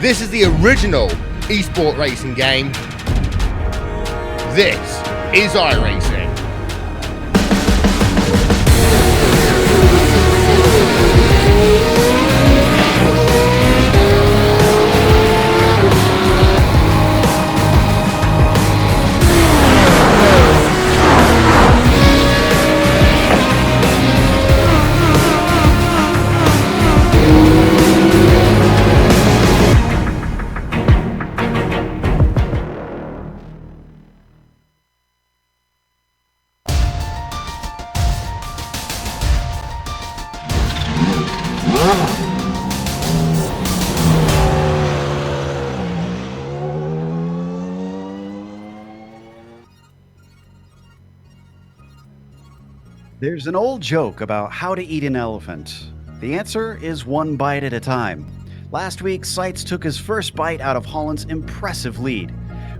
This is the original esport racing game. This is iRacing. There's an old joke about how to eat an elephant. The answer is one bite at a time. Last week, Seitz took his first bite out of Holland's impressive lead.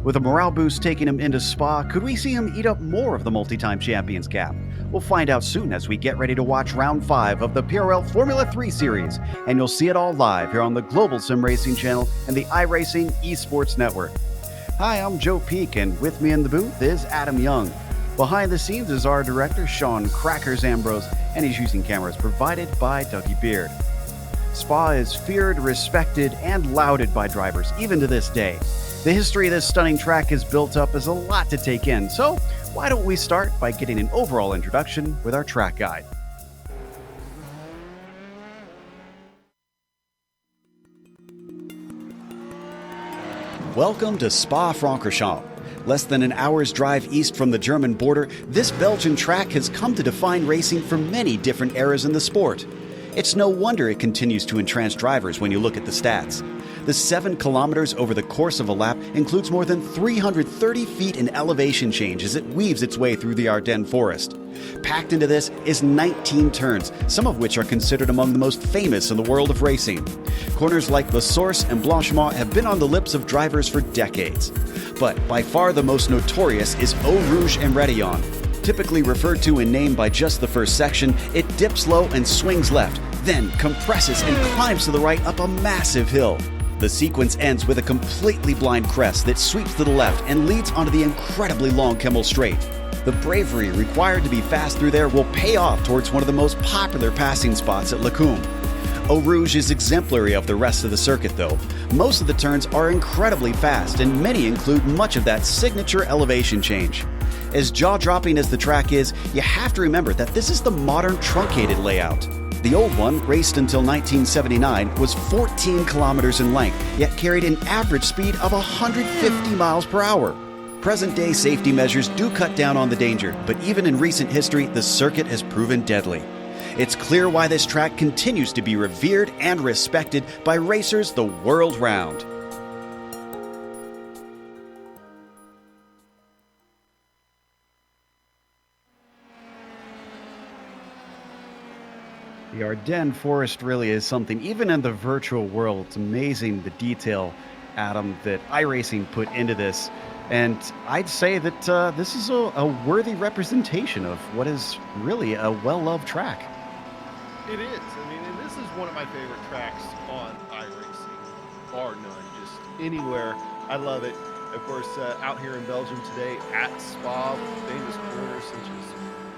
With a morale boost taking him into Spa, could we see him eat up more of the multi-time champions gap? We'll find out soon as we get ready to watch round 5 of the PRL Formula 3 series, and you'll see it all live here on the Global Sim Racing channel and the iRacing Esports Network. Hi, I'm Joe Peak, and with me in the booth is Adam Young. Behind the scenes is our director, Sean Crackers Ambrose, and he's using cameras provided by Dougie Beard. Spa is feared, respected, and lauded by drivers, even to this day. The history of this stunning track is built up as a lot to take in, so why don't we start by getting an overall introduction with our track guide. Welcome to Spa-Francorchamps. Less than an hour's drive east from the German border, this Belgian track has come to define racing for many different eras in the sport. It's no wonder it continues to entrance drivers when you look at the stats. The 7 kilometers over the course of a lap includes more than 330 feet in elevation change as it weaves its way through the Ardennes forest. Packed into this is 19 turns, some of which are considered among the most famous in the world of racing. Corners like La Source and Blanchemont have been on the lips of drivers for decades. But by far the most notorious is Eau Rouge and Rétillon. Typically referred to in name by just the first section, it dips low and swings left, then compresses and climbs to the right up a massive hill. The sequence ends with a completely blind crest that sweeps to the left and leads onto the incredibly long Kemmel Straight. The bravery required to be fast through there will pay off towards one of the most popular passing spots at Lacombe. Eau Rouge is exemplary of the rest of the circuit though. Most of the turns are incredibly fast and many include much of that signature elevation change. As jaw-dropping as the track is, you have to remember that this is the modern truncated layout. The old one, raced until 1979, was 14 kilometers in length, yet carried an average speed of 150 miles per hour. Present-day safety measures do cut down on the danger, but even in recent history, the circuit has proven deadly. It's clear why this track continues to be revered and respected by racers the world round. The Ardennes forest really is something, even in the virtual world. It's amazing the detail, Adam, that iRacing put into this. And I'd say that this is a worthy representation of what is really a well-loved track. It is. I mean, and this is one of my favorite tracks on iRacing, bar none, just anywhere. I love it. Of course, out here in Belgium today at Spa, with famous corners such as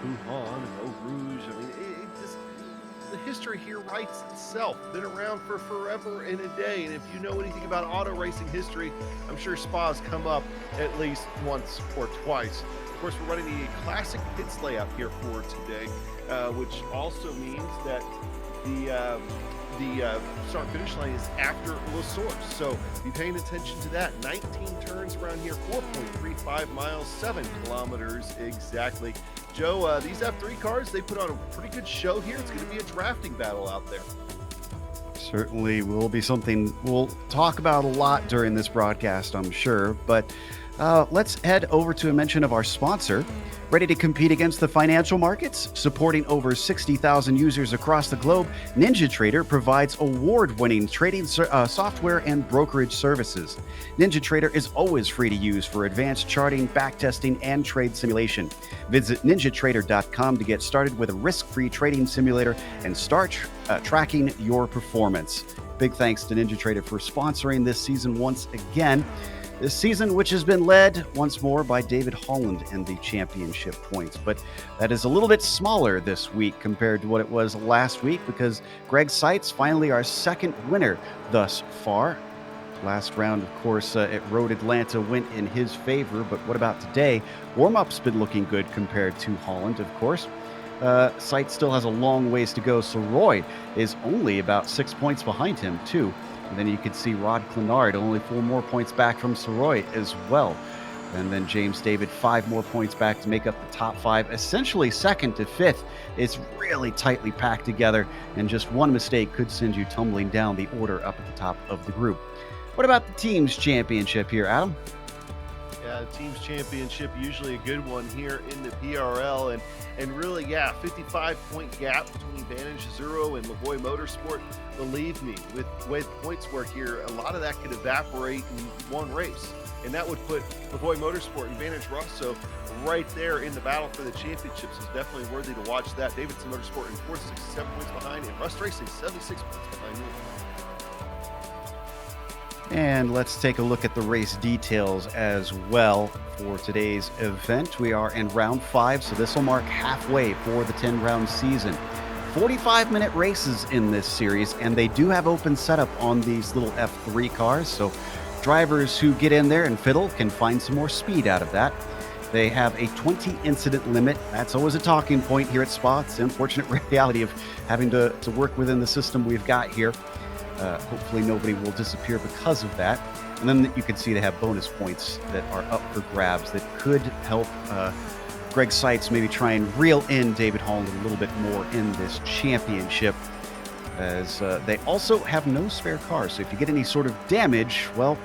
Wuhan and Eau Rouge. I mean, the history here writes itself. Been around for forever and a day. And if you know anything about auto racing history, I'm sure Spa's come up at least once or twice. Of course, we're running the classic pits layout here for today, which also means that the start finish line is after La Source. So be paying attention to that. 19 turns around here, 4.35 miles, 7 kilometers exactly. Joe, these F3 cars, they put on a pretty good show here. It's going to be a drafting battle out there. Certainly will be something we'll talk about a lot during this broadcast, I'm sure. But Let's head over to a mention of our sponsor. Ready to compete against the financial markets? Supporting over 60,000 users across the globe, NinjaTrader provides award-winning trading software and brokerage services. NinjaTrader is always free to use for advanced charting, backtesting, and trade simulation. Visit ninjatrader.com to get started with a risk-free trading simulator and start tracking your performance. Big thanks to NinjaTrader for sponsoring this season once again. This season, which has been led once more by David Holland and the championship points. But that is a little bit smaller this week compared to what it was last week because Greg Seitz, finally our second winner thus far. Last round, of course, at Road Atlanta went in his favor. But what about today? Warm-up's been looking good compared to Holland, of course. Seitz still has a long ways to go, so Roy is only about 6 points behind him, too. And then you could see Rod Clenard only 4 more points back from Soroy as well. And then James David 5 more points back to make up the top 5. Essentially second to fifth. It's really tightly packed together, and just one mistake could send you tumbling down the order up at the top of the group. What about the team's championship here, Adam? Yeah, the team's championship, usually a good one here in the PRL. And really, 55-point gap between Vantage Zero and Lavoie Motorsport. Believe me, with the way the points work here, a lot of that could evaporate in one race. And that would put Lavoie Motorsport and Vantage Rosso right there in the battle for the championships. Is definitely worthy to watch that. Davidson Motorsport in fourth, 67 points behind, and Rust Racing 76 points behind you. And let's take a look at the race details as well for today's event. We are in round 5, so this will mark halfway for the 10-round season. 45-minute races in this series, and they do have open setup on these little F3 cars, so drivers who get in there and fiddle can find some more speed out of that. They have a 20 incident limit. That's always a talking point here at Spa. It's the unfortunate reality of having to work within the system we've got here. Hopefully nobody will disappear because of that. And then you can see they have bonus points that are up for grabs that could help Greg Seitz maybe try and reel in David Holland a little bit more in this championship, as they also have no spare cars. So if you get any sort of damage, well,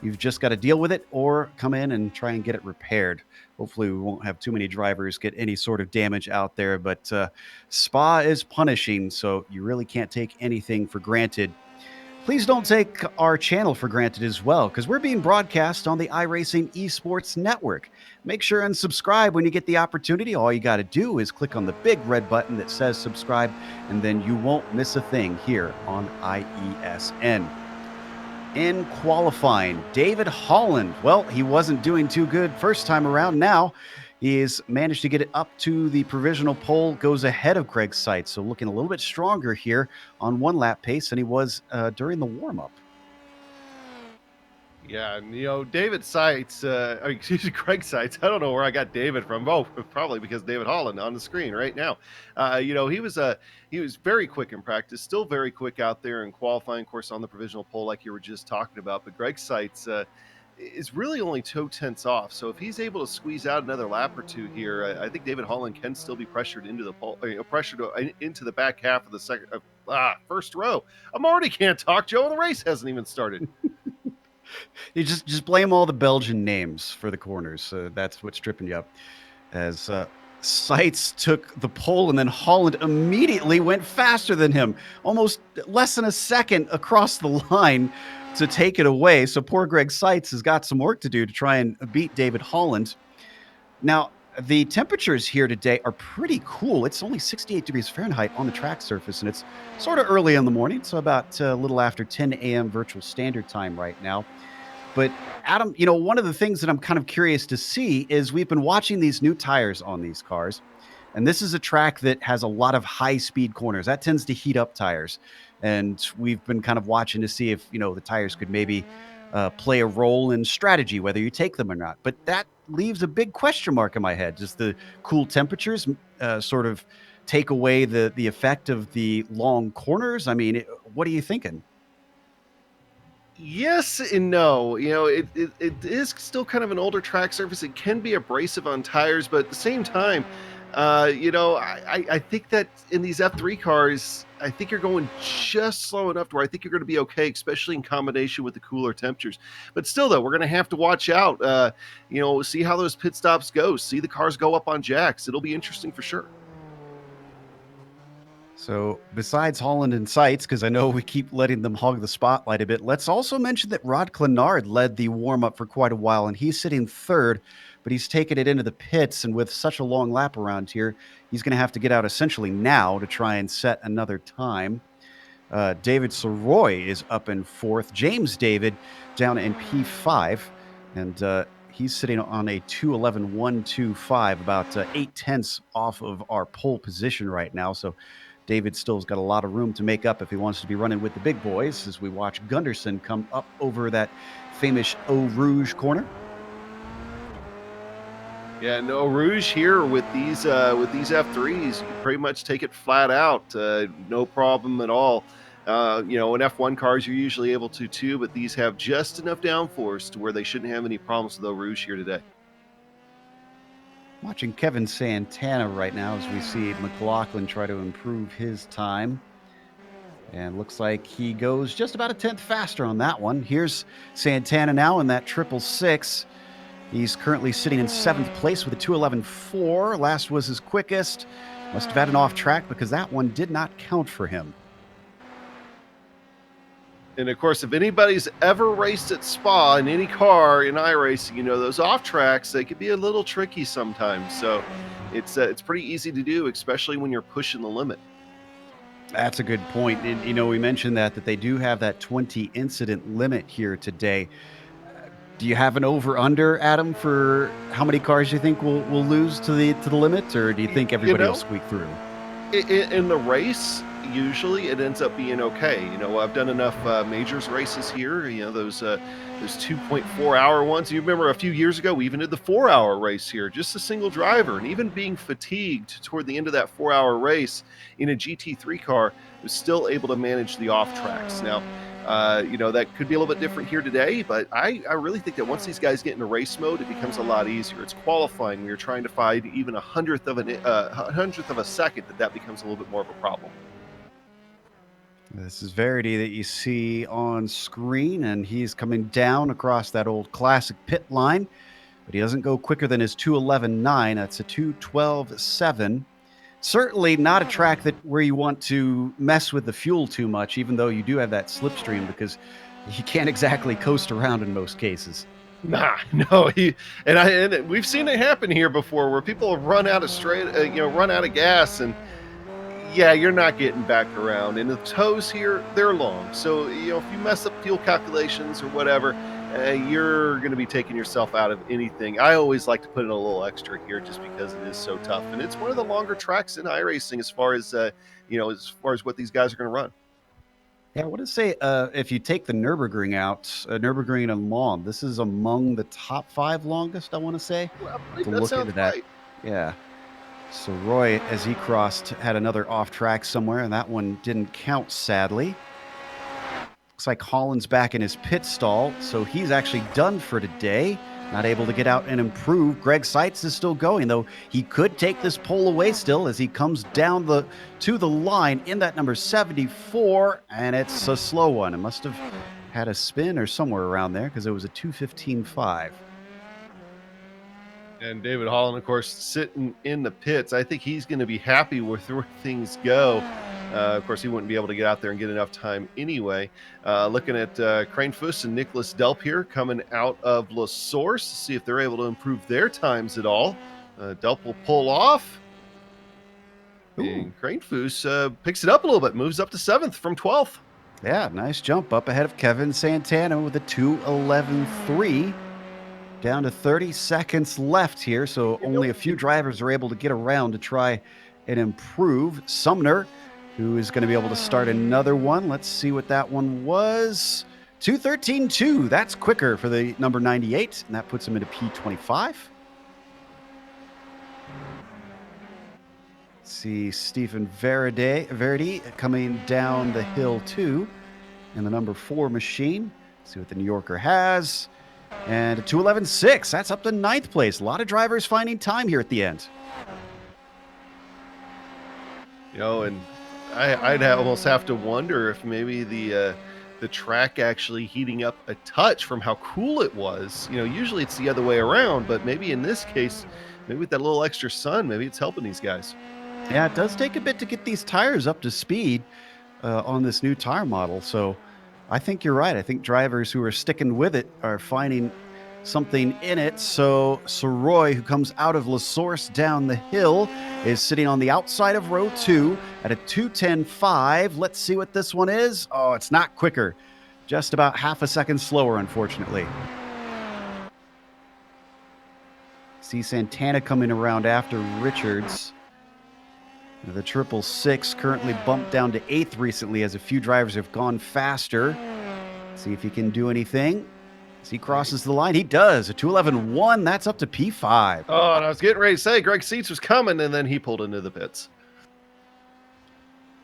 you've just got to deal with it or come in and try and get it repaired. Hopefully we won't have too many drivers get any sort of damage out there, but Spa is punishing, so you really can't take anything for granted. Please don't take our channel for granted as well, because we're being broadcast on the iRacing Esports Network. Make sure and subscribe when you get the opportunity. All you got to do is click on the big red button that says subscribe, and then you won't miss a thing here on IESN. In qualifying, David Holland, well, he wasn't doing too good first time around. Now he's managed to get it up to the provisional pole, goes ahead of Greg Seitz, so looking a little bit stronger here on one lap pace than he was during the warm-up. Yeah, and David Seitz, Greg Seitz. I don't know where I got David from. Oh, probably because David Holland on the screen right now. He was very quick in practice, still very quick out there in qualifying, of course, on the provisional pole like you were just talking about. But Greg Seitz is really only 2/10 off. So if he's able to squeeze out another lap or two here, I think David Holland can still be pressured into the pole, into the back half of the first row. I'm already can't talk, Joe, and the race hasn't even started. You just blame all the Belgian names for the corners. That's what's tripping you up. As Seitz took the pole, and then Holland immediately went faster than him, almost less than a second across the line to take it away. So poor Greg Seitz has got some work to do to try and beat David Holland. Now, the temperatures here today are pretty cool. It's only 68 degrees Fahrenheit on the track surface, and it's sort of early in the morning, so about a little after 10 a.m. virtual standard time right now. But Adam, one of the things that I'm kind of curious to see is we've been watching these new tires on these cars, and this is a track that has a lot of high-speed corners. That tends to heat up tires, and we've been kind of watching to see if, the tires could maybe play a role in strategy, whether you take them or not. But that leaves a big question mark in my head. Does the cool temperatures sort of take away the effect of the long corners? I mean, what are you thinking? Yes and no. It is still kind of an older track surface. It can be abrasive on tires, but at the same time, I think that in these F3 cars, I think you're going just slow enough to where I think you're going to be okay, especially in combination with the cooler temperatures. But still, though, we're going to have to watch out. See how those pit stops go. See the cars go up on jacks. It'll be interesting for sure. So, besides Holland and Seitz, because I know we keep letting them hog the spotlight a bit, let's also mention that Rod Clenard led the warm up for quite a while, and he's sitting third, but he's taken it into the pits. And with such a long lap around here, he's going to have to get out essentially now to try and set another time. David Soroy is up in fourth. James David down in P5, and he's sitting on a 2:11.125, about 8/10 off of our pole position right now. So David still's got a lot of room to make up if he wants to be running with the big boys as we watch Gunderson come up over that famous Eau Rouge corner. Yeah, no Rouge here with these F3s. You pretty much take it flat out, no problem at all. In F1 cars you're usually able to too, but these have just enough downforce to where they shouldn't have any problems with Eau Rouge here today. Watching Kevin Santana right now as we see McLaughlin try to improve his time. And looks like he goes just about a tenth faster on that one. Here's Santana now in that 666. He's currently sitting in 7th place with a 2:11.4. Last was his quickest. Must have had an off track because that one did not count for him. And of course, if anybody's ever raced at Spa in any car in iRacing, those off tracks, they can be a little tricky sometimes. So it's pretty easy to do, especially when you're pushing the limit. That's a good point. And, we mentioned that they do have that 20 incident limit here today. Do you have an over/under, Adam, for how many cars you think will lose to the limit, or do you think everybody will squeak through? In the race, usually it ends up being okay. I've done enough majors races here. Those 2.4 hour ones. You remember a few years ago, we even did the 4 hour race here, just a single driver, and even being fatigued toward the end of that 4 hour race in a GT3 car, was still able to manage the off tracks. Now, that could be a little bit different here today, but I really think that once these guys get into race mode, it becomes a lot easier. It's qualifying when you're trying to find even a hundredth of a second that becomes a little bit more of a problem. This is Verity that you see on screen, and he's coming down across that old classic pit line, but he doesn't go quicker than his 2:11.9. That's a 2:12.7. Certainly not a track where you want to mess with the fuel too much, even though you do have that slipstream, because you can't exactly coast around in most cases. Nah, no, and we've seen it happen here before, where people run out of gas, and yeah, you're not getting back around. And the tows here, they're long, so if you mess up fuel calculations or whatever, you're going to be taking yourself out of anything. I always like to put in a little extra here just because it is so tough, and it's one of the longer tracks in iRacing as far as what these guys are going to run. Yeah, I want to say if you take the Nürburgring out, Nürburgring and Le Mans, this is among the top 5 longest, I want to say. Well, to look into that. Right. Yeah. So Roy, as he crossed, had another off track somewhere, and that one didn't count, sadly. Looks like Holland's back in his pit stall, so he's actually done for today. Not able to get out and improve. Greg Seitz is still going, though. He could take this pole away still as he comes down to the line in that number 74, and it's a slow one. It must have had a spin or somewhere around there because it was a 2:15.5. And David Holland, of course, sitting in the pits. I think he's going to be happy with where things go. Of course, he wouldn't be able to get out there and get enough time anyway. Looking at Crane Fuss and Nicholas Delp here coming out of La Source to see if they're able to improve their times at all. Delp will pull off. Ooh. And Crane Fuss picks it up a little bit, moves up to 7th from 12th. Yeah, nice jump up ahead of Kevin Santana with a 2:11.3. Down to 30 seconds left here, so only a few drivers are able to get around to try and improve. Sumner, who is going to be able to start another one. Let's see what that one was. 2:13.2. That's quicker for the number 98, and that puts him into P25. Let's see Stephen Verity coming down the hill too in the number 4 machine. Let's see what the New Yorker has. And a 2:11.6. That's up to 9th place. A lot of drivers finding time here at the end. And I'd almost have to wonder if maybe the track actually heating up a touch from how cool it was. Usually it's the other way around, but maybe in this case, maybe with that little extra sun, maybe it's helping these guys. Yeah, it does take a bit to get these tires up to speed on this new tire model. So I think you're right. I think drivers who are sticking with it are finding something in it. So Soroy, who comes out of La Source down the hill, is sitting on the outside of row 2 at a 2:10.5. Let's see what this one is. Oh, it's not quicker. Just about half a second slower, unfortunately. See Santana coming around after Richards. The 666 currently bumped down to 8th recently as a few drivers have gone faster. See if he can do anything. As he crosses the line, he does. A 2:11.1, that's up to P5. Oh, and I was getting ready to say Greg Seitz was coming, and then he pulled into the pits.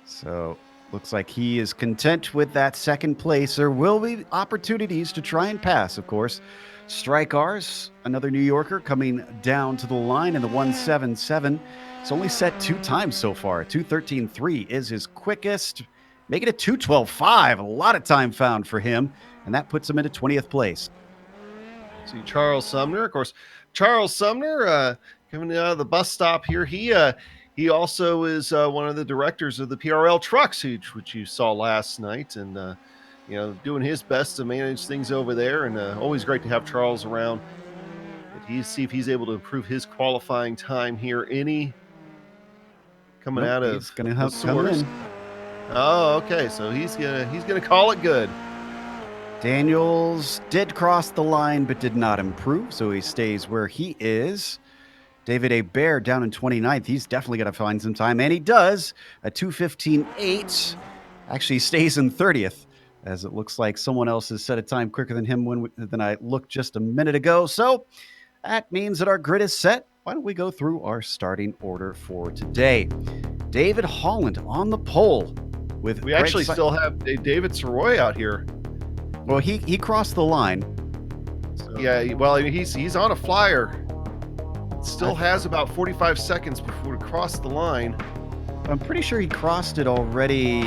So looks like he is content with that second place. There will be opportunities to try and pass, of course. Strike R's, another New Yorker, coming down to the line in the 177. It's only set 2 times so far. 2:13.3 is his quickest. Make it a 2:12.5. A lot of time found for him, and that puts him into 20th place. See Charles Sumner, of course. Charles Sumner coming out of the bus stop here. He also is one of the directors of the PRL trucks, which you saw last night, and doing his best to manage things over there. And always great to have Charles around. See if he's able to improve his qualifying time here. Coming out of he's gonna have come in. Oh, okay. So he's gonna call it good. Daniels did cross the line, but did not improve, so he stays where he is. David Hebert down in 29th. He's definitely going to find some time, and he does. A 2:15.8. Actually stays in 30th, as it looks like someone else has set a time quicker than him than I looked just a minute ago. So that means that our grid is set. Why don't we go through our starting order for today? David Holland on the pole. We actually still have David Soroy out here. Well, he crossed the line. So. Yeah, well, he's on a flyer. Still has about 45 seconds before we cross the line. I'm pretty sure he crossed it already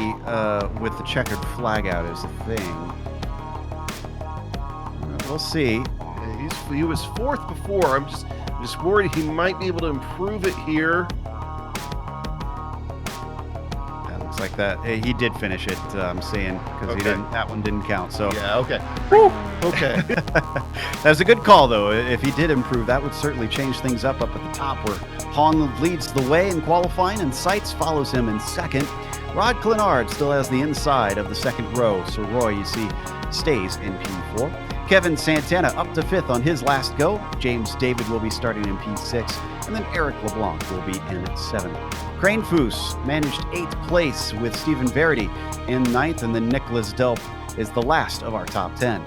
with the checkered flag out as a thing. We'll see. Yeah, he was 4th before. I'm just worried he might be able to improve it here. That looks like that. He did finish it, I'm saying, because that one didn't count. So yeah, okay. Woo! Okay. That's a good call, though. If he did improve, that would certainly change things up at the top, where Holland leads the way in qualifying and Seitz follows him in second. Rod Clenard still has the inside of the second row. So Roy, you see, stays in P4. Kevin Santana up to 5th on his last go. James David will be starting in P6. And then Eric LeBlanc will be in 7th. Crane Foose managed 8th place with Stephen Verity in 9th. And then Nicholas Delp is the last of our top 10.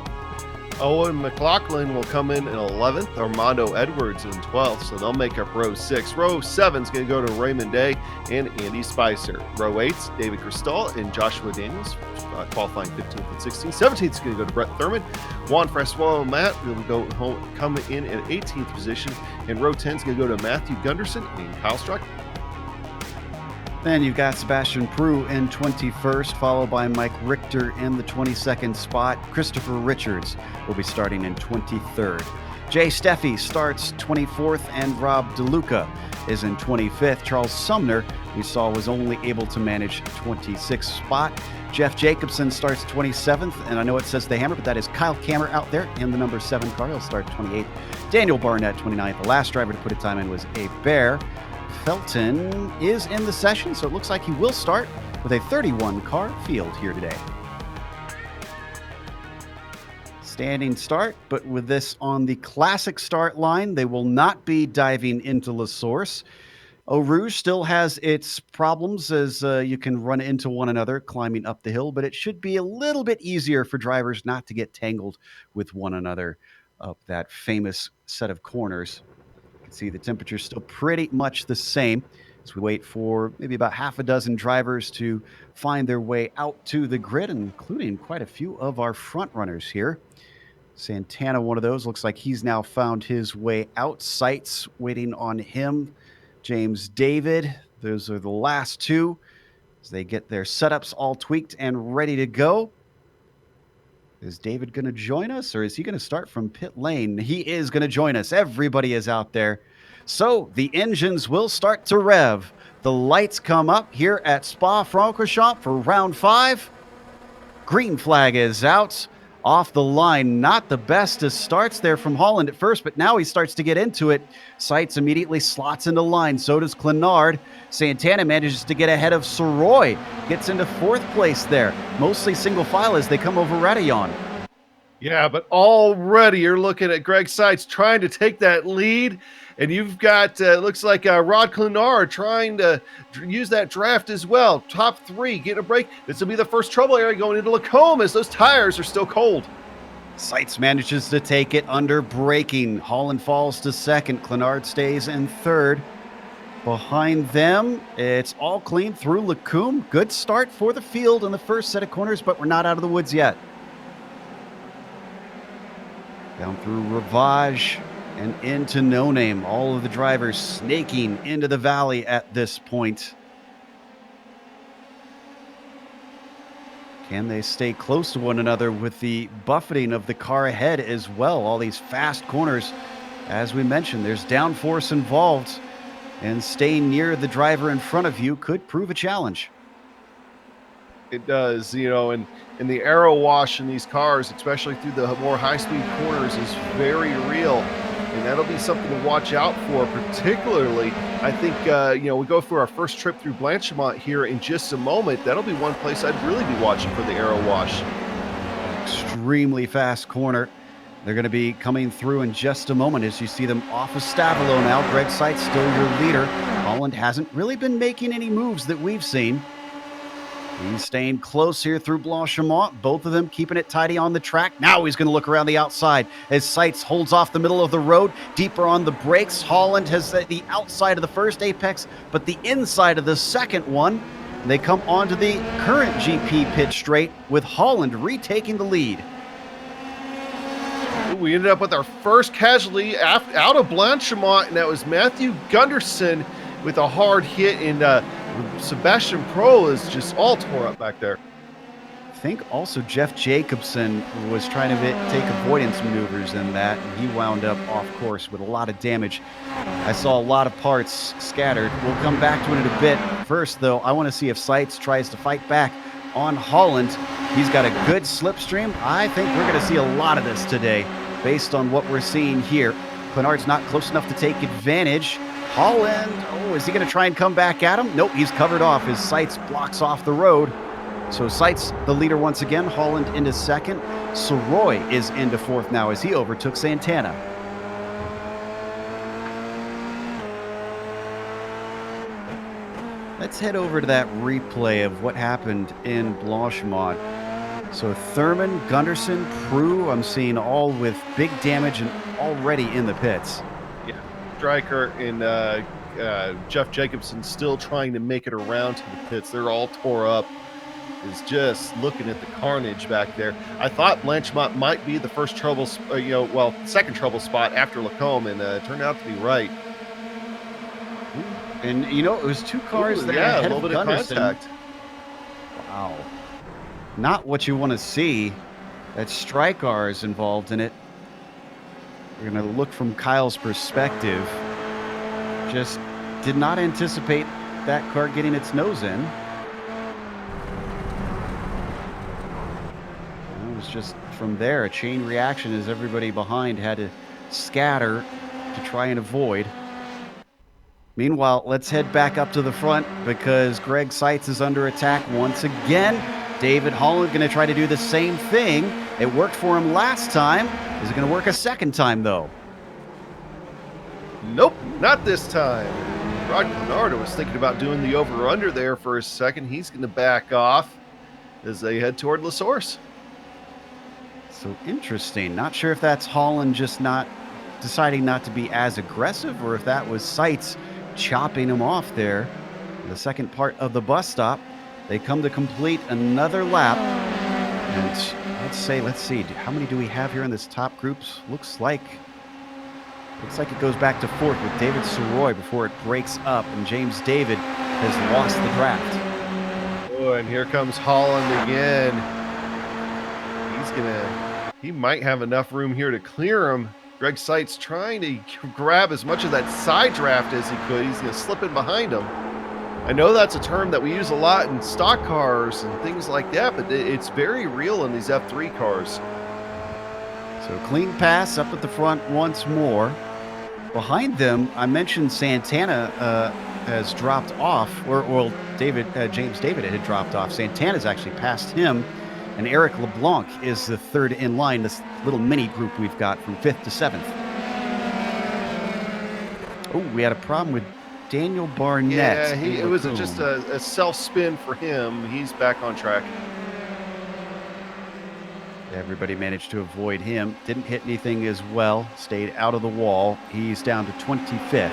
Owen McLaughlin will come in 11th, Armando Edwards in 12th, so they'll make up row 6. Row 7 is going to go to Raymond Day and Andy Spicer. Row 8, David Cristal and Joshua Daniels, qualifying 15th and 16th. 17th is going to go to Brett Thurman. Juan Francois Matt will come in at 18th position, and row 10 is going to go to Matthew Gunderson and Kyle Struck. Then you've got Sebastian Prue in 21st, followed by Mike Richter in the 22nd spot. Christopher Richards will be starting in 23rd. Jay Steffi starts 24th, and Rob DeLuca is in 25th. Charles Sumner, we saw, was only able to manage 26th spot. Jeff Jacobson starts 27th, and I know it says the Hammer, but that is Kyle Kammer out there in the number 7 car. He'll start 28th. Daniel Barnett, 29th. The last driver to put a time in was Hebert. Felton is in the session, so it looks like he will start with a 31-car field here today. Standing start, but with this on the classic start line, they will not be diving into La Source. Eau Rouge still has its problems as you can run into one another climbing up the hill, but it should be a little bit easier for drivers not to get tangled with one another up that famous set of corners. See, the temperature is still pretty much the same as we wait for maybe about half a dozen drivers to find their way out to the grid, including quite a few of our front runners here. Santana, one of those, looks like he's now found his way out. Seitz waiting on him. James David Those are the last two as they get their setups all tweaked and ready to go. Is David going to join us, or is he going to start from pit lane? He is going to join us. Everybody is out there. So the engines will start to rev. The lights come up here at Spa-Francorchamps for round 5. Green flag is out. Off the line, not the best as starts there from Holland at first, but now he starts to get into it. Seitz immediately slots into line. So does Clenard. Santana manages to get ahead of Soroy. Gets into 4th place there. Mostly single file as they come over Radillon. Yeah, but already you're looking at Greg Seitz trying to take that lead, and you've got, looks like Rod Clenard trying to use that draft as well. Top 3, getting a break. This will be the first trouble area going into Lacombe as those tires are still cold. Seitz manages to take it under braking. Holland falls to 2nd. Clenard stays in 3rd. Behind them, it's all clean through Lacombe. Good start for the field in the first set of corners, but we're not out of the woods yet. Down through Ravage and into No Name. All of the drivers snaking into the valley at this point. Can they stay close to one another with the buffeting of the car ahead as well? All these fast corners. As we mentioned, there's downforce involved, and staying near the driver in front of you could prove a challenge. It does, and the aero wash in these cars, especially through the more high-speed corners, is very real, and that'll be something to watch out for. Particularly, I think, we go for our first trip through Blanchemont here in just a moment. That'll be one place I'd really be watching for the aero wash. Extremely fast corner. They're going to be coming through in just a moment as you see them off of Stavilo now. Greg Seitz still your leader. Holland hasn't really been making any moves that we've seen. He's staying close here through Blanchemont. Both of them keeping it tidy on the track. Now he's going to look around the outside as Seitz holds off the middle of the road. Deeper on the brakes. Holland has the outside of the first apex, but the inside of the second one. They come onto the current GP pit straight with Holland retaking the lead. We ended up with our first casualty out of Blanchemont, and that was Matthew Gunderson with a hard hit, and Sebastian Pro is just all tore up back there. I think also Jeff Jacobson was trying to take avoidance maneuvers in that, and he wound up off course with a lot of damage. I saw a lot of parts scattered. We'll come back to it in a bit. First, though, I want to see if Seitz tries to fight back on Holland. He's got a good slipstream. I think we're going to see a lot of this today based on what we're seeing here. Clenard's not close enough to take advantage. Holland, is he going to try and come back at him? Nope, he's covered off. His Seitz blocks off the road. So Seitz, the leader once again. Holland into 2nd. Soroy is into 4th now as he overtook Santana. Let's head over to that replay of what happened in Blanchemont. So Thurman, Gunderson, Prue, I'm seeing all with big damage and already in the pits. Yeah, Stryker and Jeff Jacobson still trying to make it around to the pits. They're all tore up. Is just looking at the carnage back there. I thought Blanchemont might be the first trouble, second trouble spot after Lacombe, and it turned out to be right. And it was 2 cars that had a little bit of contact. Wow. Not what you want to see. That Stryker is involved in it. We're going to look from Kyle's perspective. Just did not anticipate that car getting its nose in. It was just from there, a chain reaction as everybody behind had to scatter to try and avoid. Meanwhile, let's head back up to the front because Greg Seitz is under attack once again. David Holland going to try to do the same thing. It worked for him last time. Is it going to work a second time, though? Nope, not this time. Rod Clenard was thinking about doing the over-under there for a second. He's going to back off as they head toward La Source. So interesting. Not sure if that's Holland just not deciding not to be as aggressive or if that was Seitz chopping him off there. The second part of the bus stop. They come to complete another lap. And let's see, how many do we have here in this top groups? Looks like Looks like it goes back to fourth with David Soroy before it breaks up, and James David has lost the draft. Oh, and here comes Holland again. He might have enough room here to clear him. Greg Seitz trying to grab as much of that side draft as he could. He's going to slip in behind him. I know that's a term that we use a lot in stock cars and things like that, but it's very real in these F3 cars. So clean pass up at the front once more. Behind them, I mentioned Santana has dropped off, or James David had dropped off. Santana's actually passed him, and Eric LeBlanc is the third in line, this little mini group we've got from 5th to 7th. Oh, we had a problem with Daniel Barnett. Yeah, it was just a self-spin for him. He's back on track. Everybody managed to avoid him. Didn't hit anything as well. Stayed out of the wall. He's down to 25th.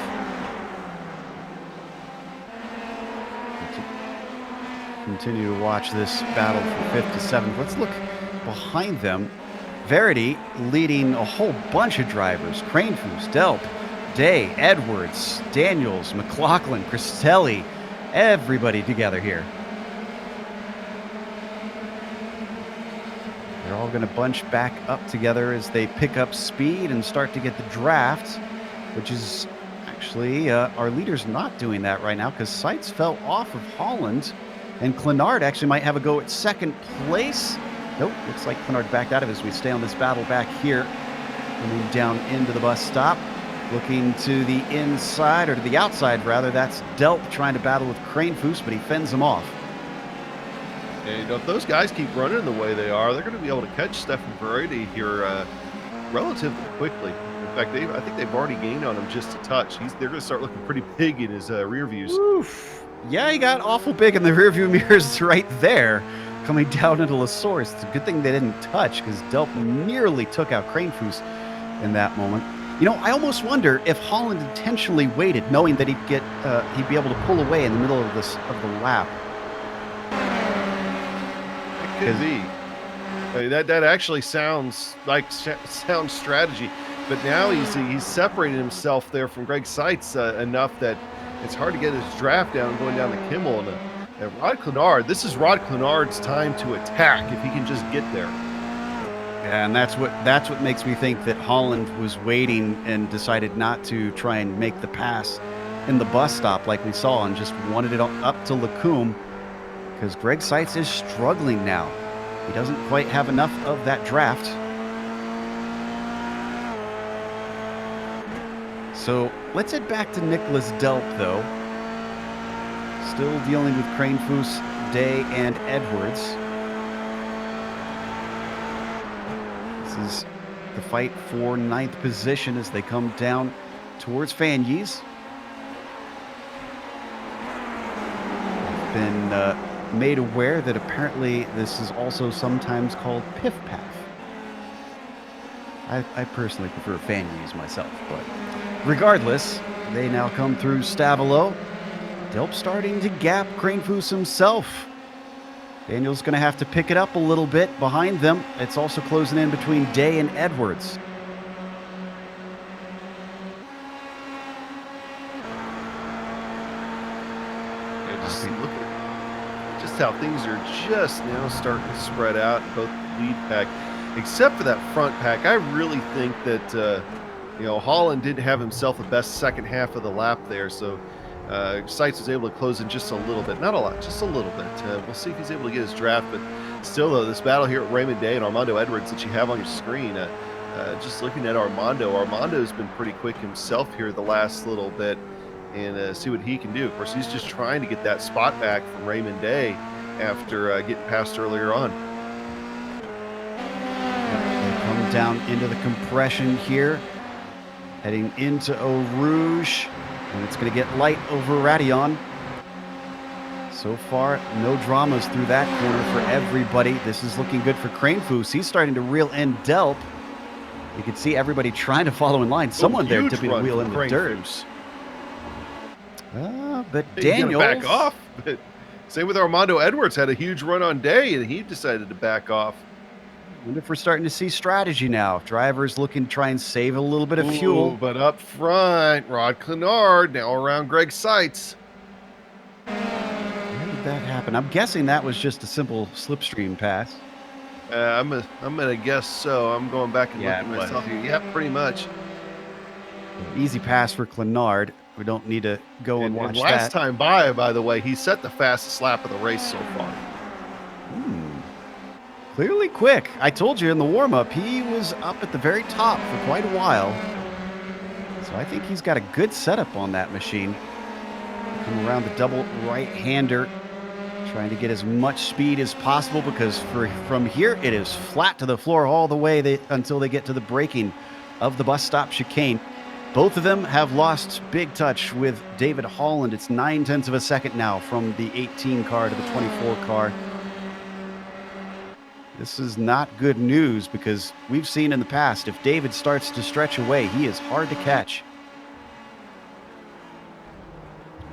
Continue to watch this battle from 5th to 7th. Let's look behind them. Verity leading a whole bunch of drivers. Cranefus, Delp, Day, Edwards, Daniels, McLaughlin, Cristelli. Everybody together here. They're all going to bunch back up together as they pick up speed and start to get the draft, which is actually our leader's not doing that right now because Seitz fell off of Holland, and Clenard actually might have a go at second place. Nope, looks like Clenard backed out of it as we stay on this battle back here. Coming down into the bus stop, looking to the inside, or to the outside rather. That's Delp trying to battle with Cranefus, but he fends him off. And if those guys keep running the way they are, they're going to be able to catch Stefan Verity here relatively quickly. In fact, I think they've already gained on him just a touch. They're going to start looking pretty big in his rear views. Oof. Yeah, he got awful big in the rear view mirrors right there, coming down into Lasource. It's a good thing they didn't touch because Delp nearly took out Cranefus in that moment. You know, I almost wonder if Holland intentionally waited, knowing that he'd be able to pull away in the middle of the lap. Could be. That actually sounds like sound strategy, but now he's separated himself there from Greg Seitz enough that it's hard to get his draft down going down the Kimmel. And Rod Clenard, this is Rod Clenard's time to attack if he can just get there. Yeah, and that's what makes me think that Holland was waiting and decided not to try and make the pass in the bus stop like we saw, and just wanted it up to Lacombe. Because Greg Seitz is struggling now. He doesn't quite have enough of that draft. So let's head back to Nicholas Delp, though. Still dealing with Cranefus, Day, and Edwards. This is the fight for 9th position as they come down towards Fanyes. I've been made aware that apparently this is also sometimes called Piff Paff. I personally prefer Fanyes myself, but regardless, they now come through Stavelot. Delp starting to gap Cranefus himself. Daniel's going to have to pick it up a little bit behind them. It's also closing in between Day and Edwards. Just look at just how things are just now starting to spread out, both lead pack, except for that front pack. I really think that Holland didn't have himself the best second half of the lap there, so Seitz was able to close in just a little bit, not a lot, just a little bit. We'll see if he's able to get his draft, but still, though, this battle here at Raymond Day and Armando Edwards that you have on your screen, just looking at Armando's been pretty quick himself here the last little bit, and see what he can do. Of course, he's just trying to get that spot back from Raymond Day after getting passed earlier on. They come down into the compression here, heading into Eau Rouge, and it's going to get light over Radion. So far, no dramas through that corner for everybody. This is looking good for Cranefus. He's starting to reel in Delp. You can see everybody trying to follow in line. Someone there tipping a wheel in the dirt. But Daniel back off. But same with Armando Edwards, had a huge run on Day, and he decided to back off. wonder if we're starting to see strategy now. Drivers looking to try and save a little bit of Ooh, fuel. but up front, Rod Clenard now around Greg Seitz. How did that happen? I'm guessing that was just a simple slipstream pass. I'm gonna guess so. I'm going back and Yeah, looking it was. myself here. Yeah, pretty much. Easy pass for Clenard. We don't need to go and watch last that. time by the way, he set the fastest lap of the race so far. Clearly quick. I told you in the warm-up, he was up at the very top for quite a while. So I think he's got a good setup on that machine. Come around the double right-hander, trying to get as much speed as possible because from here it is flat to the floor all the way until they get to the braking of the bus stop chicane. Both of them have lost big touch with David Holland. It's 0.9 of a second now from the 18 car to the 24 car. This is not good news because we've seen in the past, if David starts to stretch away, he is hard to catch.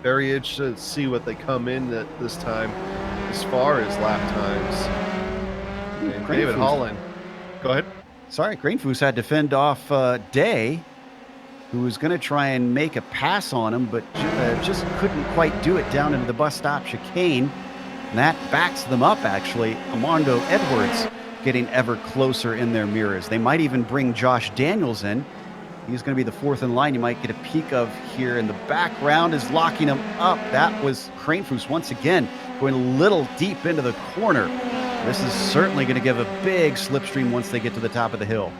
Very interested to see what they come in at this time as far as lap times. And David Holland. Go ahead. Sorry, Grainfoos had to fend off Day, who was going to try and make a pass on him, but just couldn't quite do it down into the bus stop chicane. And that backs them up, actually. Armando Edwards getting ever closer in their mirrors. They might even bring Josh Daniels in. He's going to be the fourth in line. You might get a peek of here in the background is locking him up. That was Grainfoos once again going a little deep into the corner. This is certainly going to give a big slipstream once they get to the top of the hill.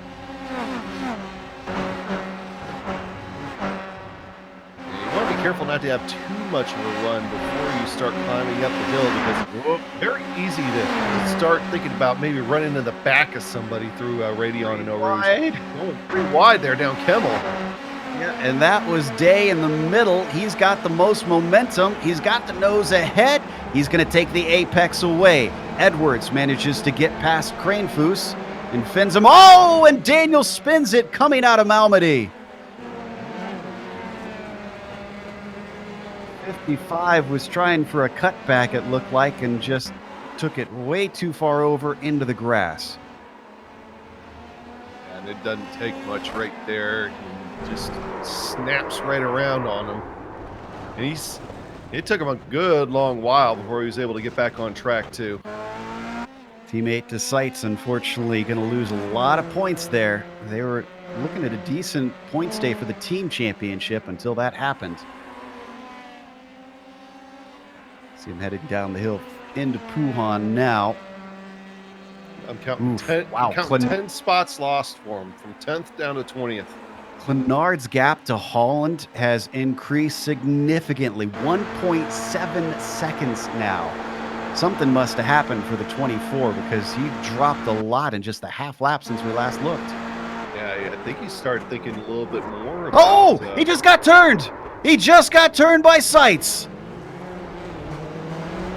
Careful not to have too much of a run before you start climbing up the hill because very easy to start thinking about maybe running in the back of somebody through Radion and Eau Rouge. Going pretty wide there down Kemmel. Yeah, and that was Day in the middle. He's got the most momentum. He's got the nose ahead. He's going to take the apex away. Edwards manages to get past Grainfoos and fins him. Oh, and Daniel spins it coming out of Malmedy. 55 was trying for a cutback, it looked like, and just took it way too far over into the grass. And it doesn't take much right there. He just snaps right around on him. And it took him a good long while before he was able to get back on track, too. Teammate to Seitz, unfortunately, going to lose a lot of points there. They were looking at a decent points day for the team championship until that happened. See him headed down the hill into Puhan now. I'm counting 10 spots lost for him, from 10th down to 20th. Clenard's gap to Holland has increased significantly, 1.7 seconds now. Something must have happened for the 24 because he dropped a lot in just the half lap since we last looked. Yeah, I think he started thinking a little bit more about... he just got turned! He just got turned by Seitz!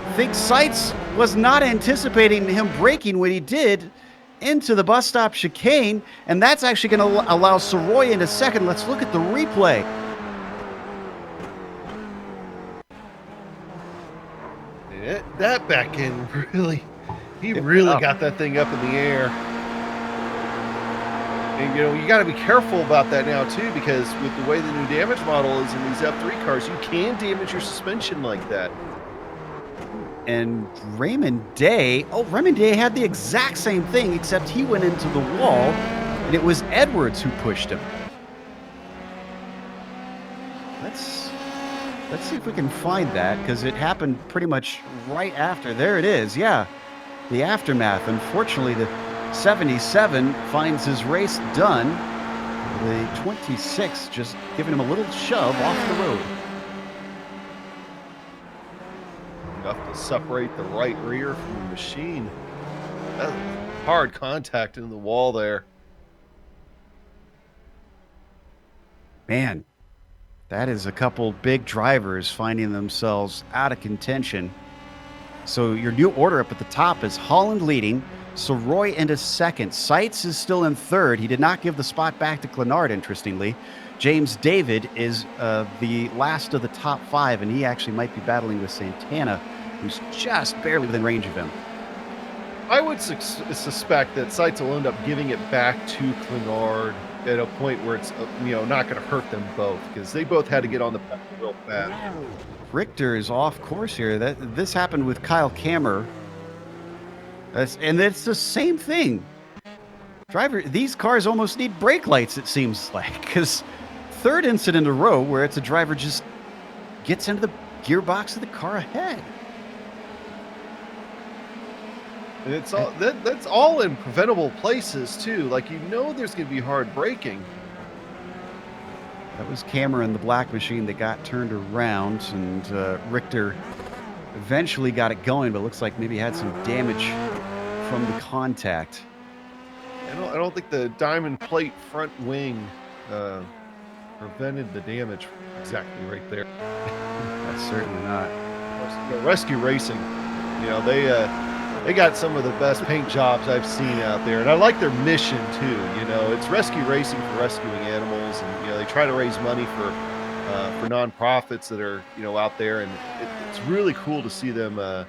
I think Seitz was not anticipating him braking when he did into the bus stop chicane, and that's actually going to allow Soroy in a second. Let's look at the replay. That back end he really got that thing up in the air. And, you got to be careful about that now, too, because with the way the new damage model is in these F3 cars, you can damage your suspension like that. And Raymond Day had the exact same thing, except he went into the wall, and it was Edwards who pushed him. Let's see if we can find that, because it happened pretty much right after. There it is, yeah. The aftermath. Unfortunately, the 77 finds his race done. The 26 just giving him a little shove off the road. Enough to separate the right rear from the machine. That's hard contact in the wall there. Man, that is a couple big drivers finding themselves out of contention. So your new order up at the top is Holland leading, Soroy into second. Seitz is still in third. He did not give the spot back to Clenard, interestingly. James David is the last of the top five, and he actually might be battling with Santana, who's just barely within range of him. I would suspect that Seitz will end up giving it back to Clenard at a point where it's not going to hurt them both, because they both had to get on the pedal real fast. Richter is off course here. This happened with Kyle Kammer. And it's the same thing. These cars almost need brake lights, it seems like, because third incident in a row where it's a driver just gets into the gearbox of the car ahead. And it's all that's all in preventable places too. Like, there's going to be hard braking. That was Kammer in the black machine that got turned around, and Richter eventually got it going, but looks like maybe had some damage from the contact. I don't think the diamond plate front wing prevented the damage exactly right there. That's certainly not. Rescue Racing, they got some of the best paint jobs I've seen out there, and I like their mission too. It's rescue racing for rescuing animals, and they try to raise money for nonprofits that are out there, and it's really cool to see them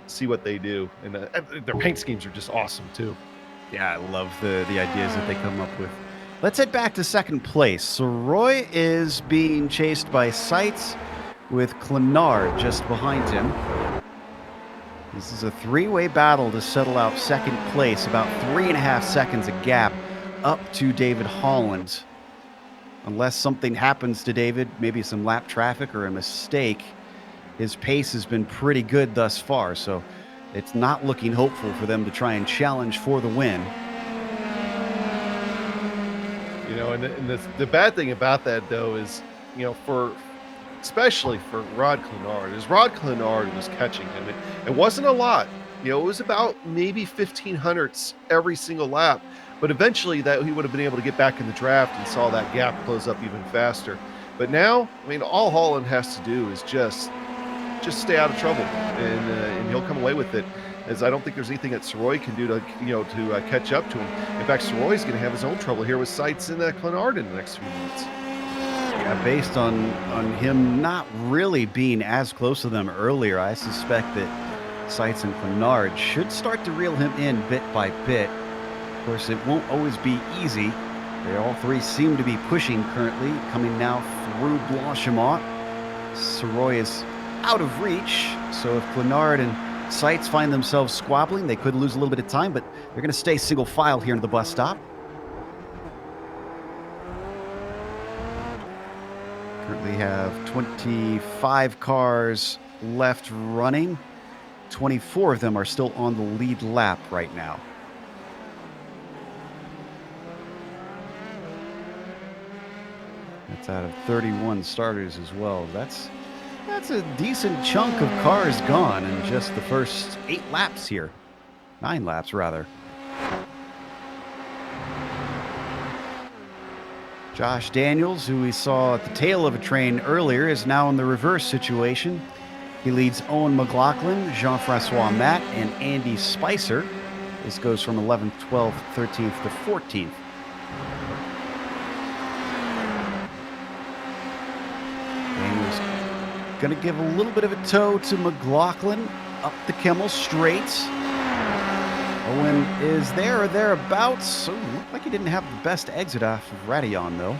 see what they do, and their paint schemes are just awesome too. Yeah, I love the ideas that they come up with. Let's head back to second place. So Roy is being chased by Seitz with Clenard just behind him. This is a three-way battle to settle out second place, about 3.5 seconds a gap up to David Holland. Unless something happens to David, maybe some lap traffic or a mistake, his pace has been pretty good thus far, so it's not looking hopeful for them to try and challenge for the win. And the bad thing about that, though, is, especially for Rod Clenard, is Rod Clenard was catching him. It wasn't a lot. It was about maybe 1,500ths every single lap. But eventually that he would have been able to get back in the draft and saw that gap close up even faster. But now, all Holland has to do is just stay out of trouble, and he'll come away with it. As I don't think there's anything that Soroy can do to catch up to him. In fact, Soroy's going to have his own trouble here with Seitz and Clenard in the next few minutes. Yeah, based on him not really being as close to them earlier, I suspect that Seitz and Clenard should start to reel him in bit by bit. Of course, it won't always be easy. They all three seem to be pushing currently, coming now through Blanchimont. Soroy is out of reach, so if Clenard and Seitz find themselves squabbling, they could lose a little bit of time, but they're going to stay single file here into the bus stop. Currently have 25 cars left running. 24 of them are still on the lead lap right now. That's out of 31 starters as well. That's a decent chunk of cars gone in just the first 8 laps here. 9 laps, rather. Josh Daniels, who we saw at the tail of a train earlier, is now in the reverse situation. He leads Owen McLaughlin, Jean-Francois Matt, and Andy Spicer. This goes from 11th, 12th, 13th to 14th. Daniels going to give a little bit of a tow to McLaughlin up the Kimmel straight. Owen is there or thereabouts. So looked like he didn't have the best exit off of Radillon, though.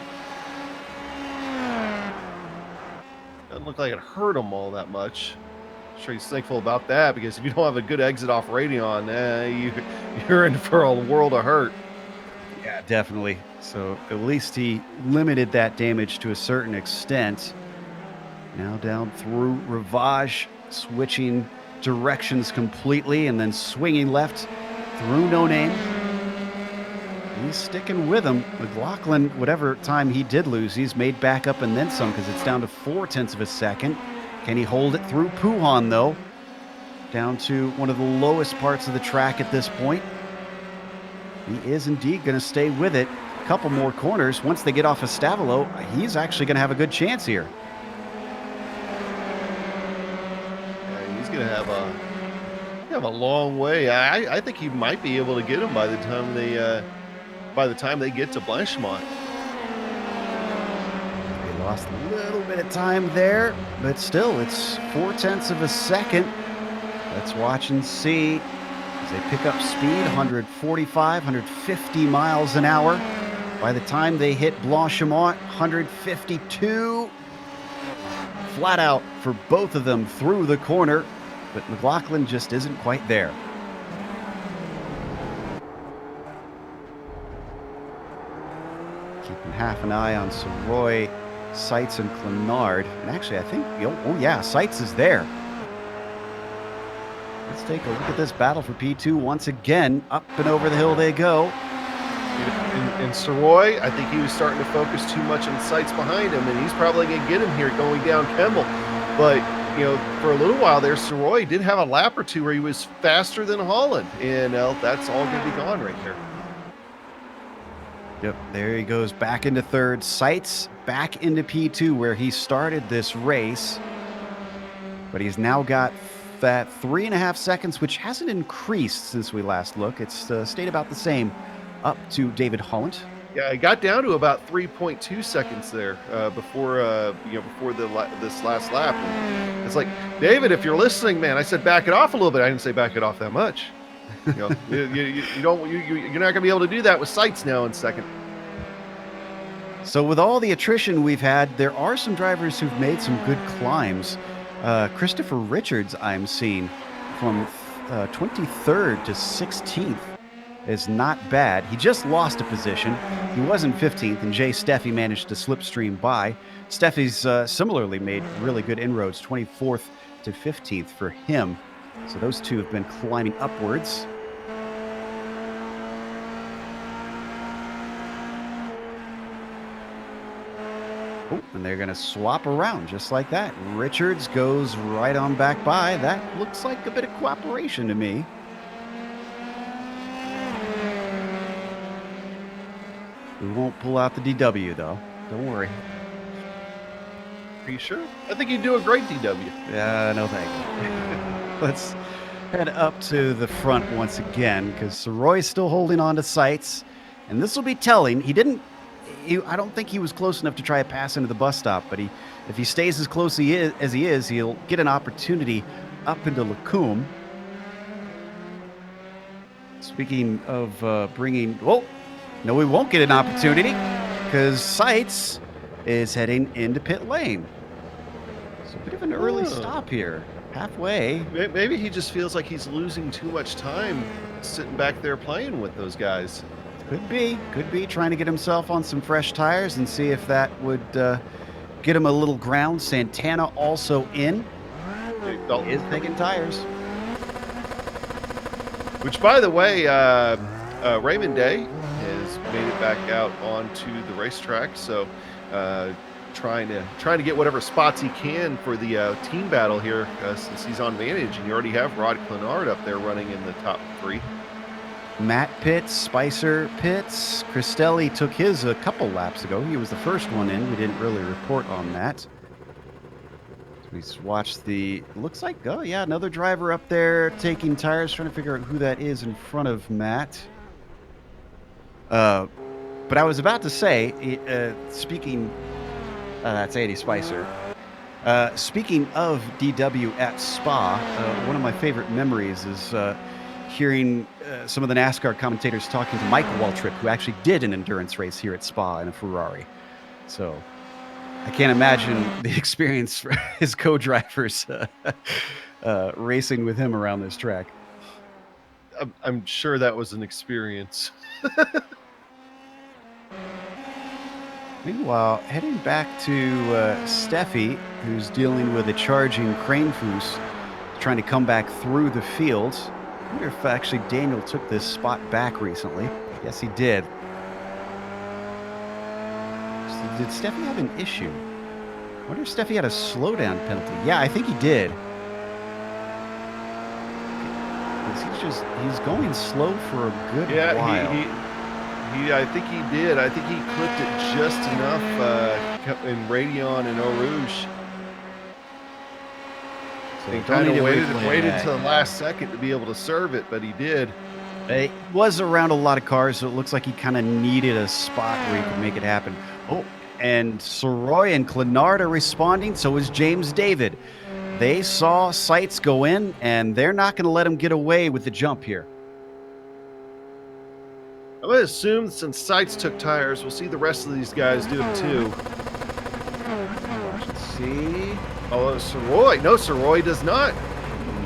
Doesn't look like it hurt him all that much. I'm sure he's thankful about that, because if you don't have a good exit off Radillon, you're in for a world of hurt. Yeah, definitely. So at least he limited that damage to a certain extent. Now down through Rivage, switching directions completely and then swinging left through No Name. He's sticking with him. McLaughlin, whatever time he did lose, he's made back up and then some, because it's down to 0.4 of a second. Can he hold it through Puhan, though? Down to one of the lowest parts of the track at this point. He is indeed going to stay with it. A couple more corners. Once they get off of Stavolo, he's actually going to have a good chance here. He's going to have a long way. I think he might be able to get him by the time they get to Blanchimont. They lost a little bit of time there, but still, it's 0.4 of a second. Let's watch and see as they pick up speed, 145, 150 miles an hour. By the time they hit Blanchimont, 152. Flat out for both of them through the corner, but McLaughlin just isn't quite there. Keeping half an eye on Soroy, Seitz, and Clenard. And actually, I think, oh yeah, Seitz is there. Let's take a look at this battle for P2 once again. Up and over the hill they go. And Soroy, I think he was starting to focus too much on Seitz behind him, and he's probably going to get him here going down Kemmel. But, for a little while there, Soroy did have a lap or two where he was faster than Holland, and that's all going to be gone right there. Yep, there he goes back into third. Seitz back into P2 where he started this race. But he's now got that 3.5 seconds, which hasn't increased since we last looked. It's stayed about the same up to David Holland. Yeah, it got down to about 3.2 seconds there before this last lap. And it's like, David, if you're listening, man, I said back it off a little bit. I didn't say back it off that much. You're not going to be able to do that with Seitz now in second. So with all the attrition we've had, there are some drivers who've made some good climbs. Christopher Richards, I'm seeing, from 23rd to 16th is not bad. He just lost a position. He was in 15th, and Jay Steffi managed to slipstream by. Steffi's similarly made really good inroads, 24th to 15th for him. So those two have been climbing upwards. Oh, and they're going to swap around just like that. Richards goes right on back by. That looks like a bit of cooperation to me. We won't pull out the DW, though. Don't worry. Are you sure? I think you do a great DW. Yeah, no thank you. Let's head up to the front once again, because Soroy's still holding on to Seitz. And this will be telling. I don't think he was close enough to try a pass into the bus stop, but if he stays as close as he is, he'll get an opportunity up into Lacombe. Speaking of bringing... Oh, no, we won't get an opportunity because Seitz is heading into pit lane. So a bit of an early stop here. Halfway. Maybe he just feels like he's losing too much time sitting back there playing with those guys. Could be trying to get himself on some fresh tires and see if that would get him a little ground. Santana also in. He is taking tires. Which, by the way, Raymond Day has made it back out onto the racetrack. So trying to get whatever spots he can for the team battle here since he's on Vantage. And you already have Rod Clenard up there running in the top 3. Matt pits, Spicer pits. Cristelli took his a couple laps ago. He was the first one in. We didn't really report on that. So we watched looks like, oh yeah, another driver up there taking tires, trying to figure out who that is in front of Matt. But I was about to say, speaking, that's Andy Spicer. Speaking of DW at Spa, one of my favorite memories is hearing some of the NASCAR commentators talking to Michael Waltrip, who actually did an endurance race here at Spa in a Ferrari. So I can't imagine the experience for his co-drivers racing with him around this track. I'm sure that was an experience. Meanwhile, heading back to Steffi, who's dealing with a charging Kranefuss, trying to come back through the field. I wonder if actually Daniel took this spot back recently. Yes, he did. So did Steffi have an issue? I wonder if Steffi had a slowdown penalty. Yeah, I think he did. He's going slow for a good while. I think he did. I think he clipped it just enough in Radion and Eau Rouge. So he kind of waited to the last second to be able to serve it, but he did. It was around a lot of cars, so it looks like he kind of needed a spot where he could make it happen. Oh, and Soroy and Clenard are responding, so is James David. They saw Seitz go in, and they're not going to let him get away with the jump here. I'm going to assume since Seitz took tires, we'll see the rest of these guys do it too. Let's see. Oh, Soroy. No, Soroy does not.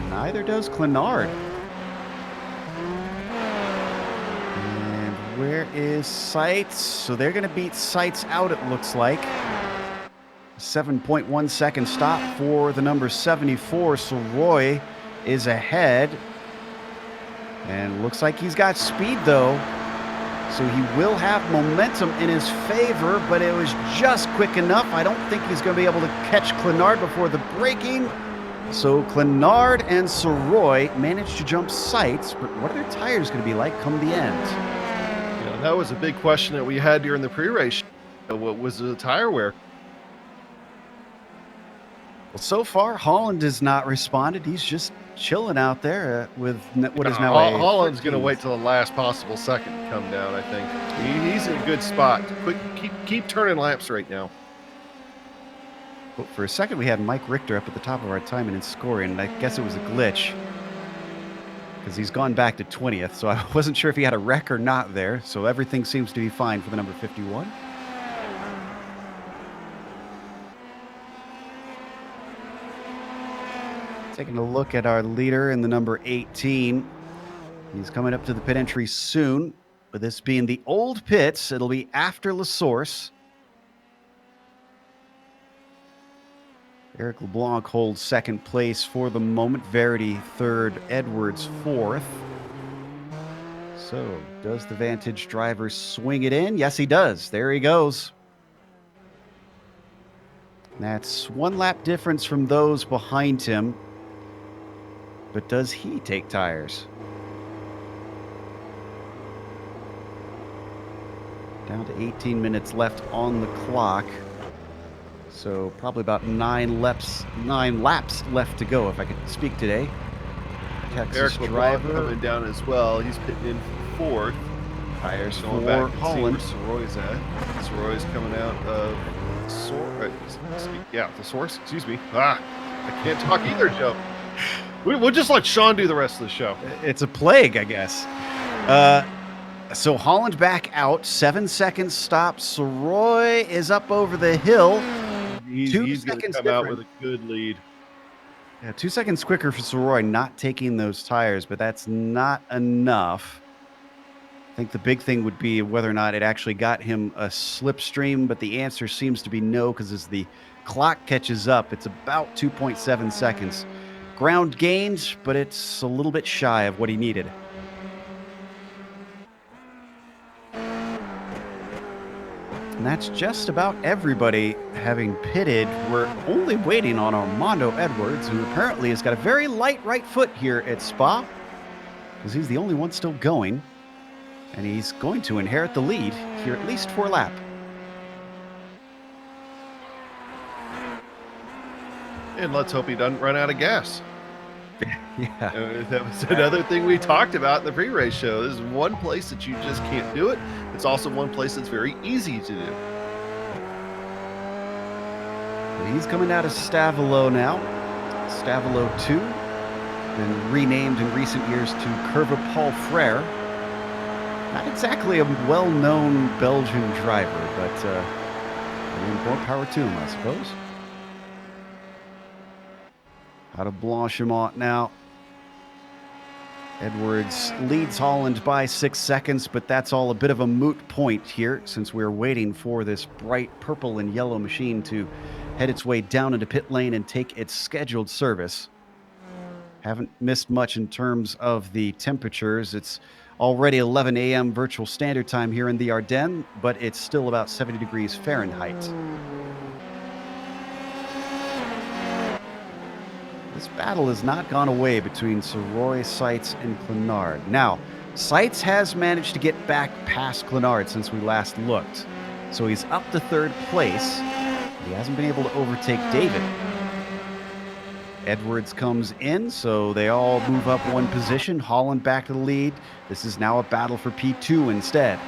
Neither does Clenard. And where is Seitz? So they're going to beat Seitz out, it looks like. 7.1 second stop for the number 74. Soroy is ahead. And looks like he's got speed, though. So he will have momentum in his favor, but it was just quick enough. I don't think he's going to be able to catch Clenard before the braking. So Clenard and Soroy managed to jump Seitz, but what are their tires going to be like come the end? Yeah, that was a big question that we had during the pre-race. What was the tire wear? Well, so far, Holland has not responded. He's just chilling out there with what is now Holland's going to wait till the last possible second to come down, I think. He's in a good spot. Keep turning laps right now. Well, for a second, we had Mike Richter up at the top of our timing and scoring, and I guess it was a glitch because he's gone back to 20th, so I wasn't sure if he had a wreck or not there, so everything seems to be fine for the number 51. Taking a look at our leader in the number 18. He's coming up to the pit entry soon. With this being the old pits, it'll be after La Source. Eric LeBlanc holds second place for the moment. Verity third, Edwards fourth. So, does the Vantage driver swing it in? Yes, he does. There he goes. That's one lap difference from those behind him. But does he take tires? Down to 18 minutes left on the clock. So probably about 9 laps left to go if I could speak today. Texas Eric driver coming down as well. He's pitting in for 4th. Tires going for back Holland. to see where Soroy's at. Soroy's coming out of the Source. Excuse me. I can't talk either, Joe. We'll just let Sean do the rest of the show. It's a plague, I guess. So Holland back out. 7 seconds stop. Soroy is up over the hill. He's going to come out with a good lead. Yeah, 2 seconds quicker for Soroy not taking those tires, but that's not enough. I think the big thing would be whether or not it actually got him a slipstream, but the answer seems to be no, because as the clock catches up, it's about 2.7 seconds. Ground gained, but it's a little bit shy of what he needed. And that's just about everybody having pitted. We're only waiting on Armando Edwards, who apparently has got a very light right foot here at Spa, because he's the only one still going. And he's going to inherit the lead here at least for a lap. And let's hope he doesn't run out of gas. Yeah. That was another thing we talked about in the pre-race show. This is one place that you just can't do it. It's also one place that's very easy to do. He's coming out of Stavelo now. Stavelo 2. Been renamed in recent years to Curva Paul Frere. Not exactly a well-known Belgian driver, but more power to him, I suppose. Out of Blanchimont now. Edwards leads Holland by 6 seconds, but that's all a bit of a moot point here, since we're waiting for this bright purple and yellow machine to head its way down into pit lane and take its scheduled service. Haven't missed much in terms of the temperatures. It's already 11 a.m. virtual standard time here in the Ardennes, but it's still about 70 degrees Fahrenheit. This battle has not gone away between Soroy, Seitz, and Clenard. Now, Seitz has managed to get back past Clenard since we last looked. So he's up to third place. He hasn't been able to overtake David. Edwards comes in, so they all move up one position. Holland back to the lead. This is now a battle for P2 instead.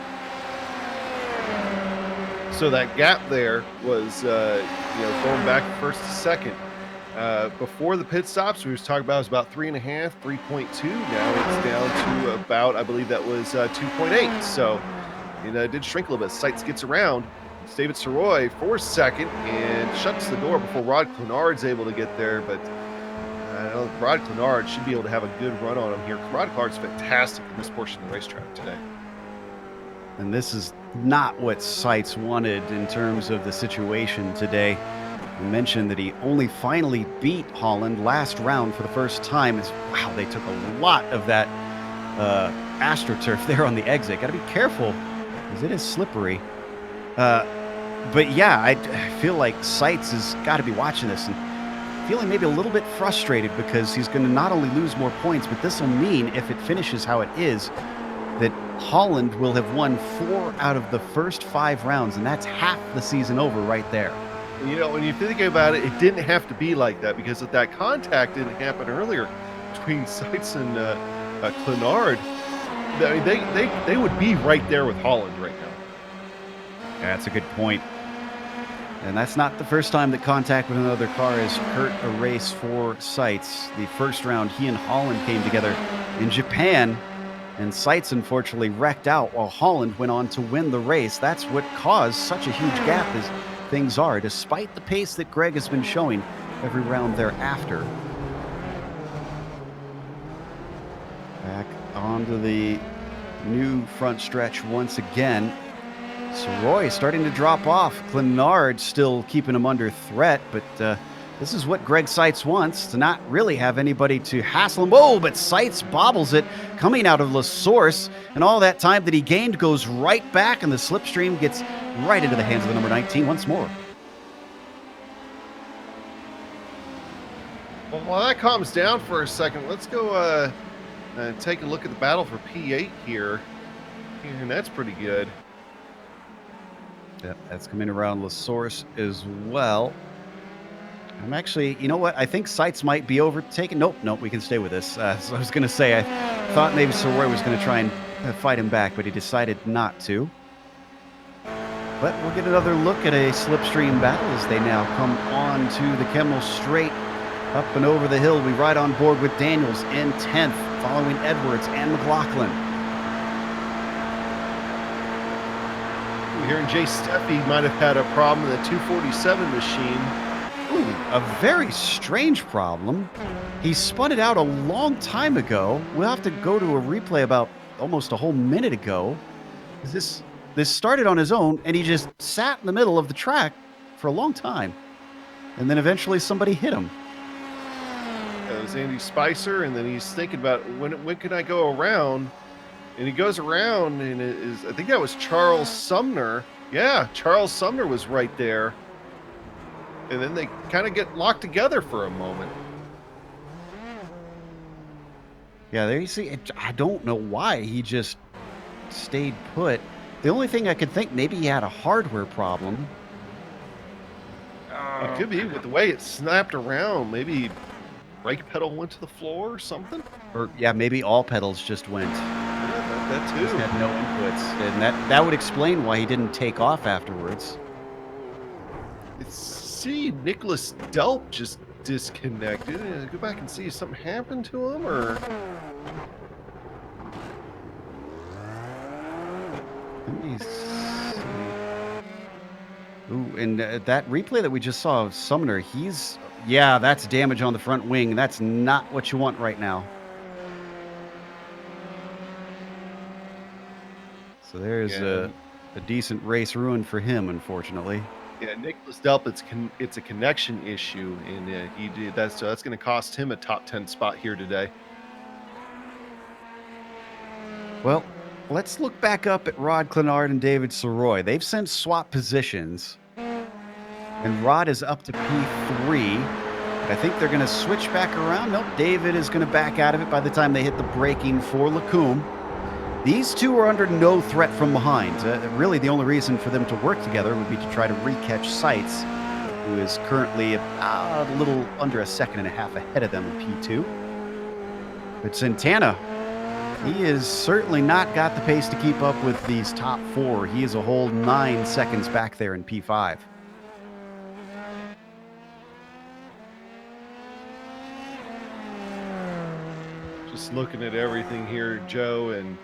So that gap there was, going back first to second. Before the pit stops, we was talking about it was about 3.5, 3.2. Now it's down to about, I believe that was 2.8. So it did shrink a little bit. Seitz gets around. It's David Soroy for second and shuts the door before Rod Clenard's able to get there. But I know Rod Clenard should be able to have a good run on him here. Rod Clenard's fantastic in this portion of the racetrack today. And this is not what Seitz wanted in terms of the situation today. You mentioned that he only finally beat Holland last round for the first time. Wow, they took a lot of that AstroTurf there on the exit. Got to be careful because it is slippery. But yeah, I feel like Seitz has got to be watching this and feeling maybe a little bit frustrated because he's going to not only lose more points, but this will mean, if it finishes how it is, that Holland will have won 4 out of the first 5 rounds, and that's half the season over right there. When you think about it, it didn't have to be like that because if that contact didn't happen earlier between Seitz and Clenard, they would be right there with Holland right now. That's a good point. And that's not the first time that contact with another car has hurt a race for Seitz. The first round, he and Holland came together in Japan, and Seitz unfortunately wrecked out while Holland went on to win the race. That's what caused such a huge gap as things are, despite the pace that Greg has been showing every round thereafter. Back onto the new front stretch once again. Soroy starting to drop off. Clenard still keeping him under threat, but this is what Greg Seitz wants, to not really have anybody to hassle him. Oh, but Seitz bobbles it coming out of La Source, and all that time that he gained goes right back, and the slipstream gets right into the hands of the number 19 once more. Well, while that calms down for a second, let's go take a look at the battle for P8 here. And that's pretty good. Yep, that's coming around La Source as well. I'm actually, you know what? I think Seitz might be overtaken. Nope, we can stay with this. So I was going to say, I thought maybe Soroy was going to try and fight him back, but he decided not to. But we'll get another look at a slipstream battle as they now come on to the Kemmel Straight. Up and over the hill, we ride on board with Daniels in 10th, following Edwards and McLaughlin. We're hearing Jay Steffi might have had a problem in the 247 machine. Ooh, a very strange problem. He spun it out a long time ago. We'll have to go to a replay about almost a whole minute ago. This started on his own, and he just sat in the middle of the track for a long time. And then eventually somebody hit him. It was Andy Spicer, and then he's thinking about when can I go around? And he goes around, and I think that was Charles Sumner. Yeah, Charles Sumner was right there. And then they kind of get locked together for a moment. Yeah, there you see. I don't know why he just stayed put. The only thing I could think, maybe he had a hardware problem. It could be with the way it snapped around. Maybe brake pedal went to the floor or something. Or yeah, maybe all pedals just went. Yeah, that too. Just had no inputs, and that would explain why he didn't take off afterwards. See, Nicholas Delp just disconnected. Go back and see if something happened to him, or Let me see. Ooh, and that replay that we just saw of Sumner, yeah, that's damage on the front wing. That's not what you want right now. So there's a decent race ruined for him, unfortunately. yeah, Nicholas Delp, it's a connection issue, and he did that, so that's going to cost him a top 10 spot here today. Well, let's look back up at Rod Clenard and David Soroy. They've since swapped positions, and Rod is up to P3. I think they're going to switch back around. Nope, David is going to back out of it by the time they hit the braking for Lacombe. These two are under no threat from behind. Really, the only reason for them to work together would be to try to re-catch Seitz, who is currently about a little under a second and a half ahead of them in P2. But Santana, he has certainly not got the pace to keep up with these top 4. He is a whole 9 seconds back there in P5. Just just looking at everything here, Joe, and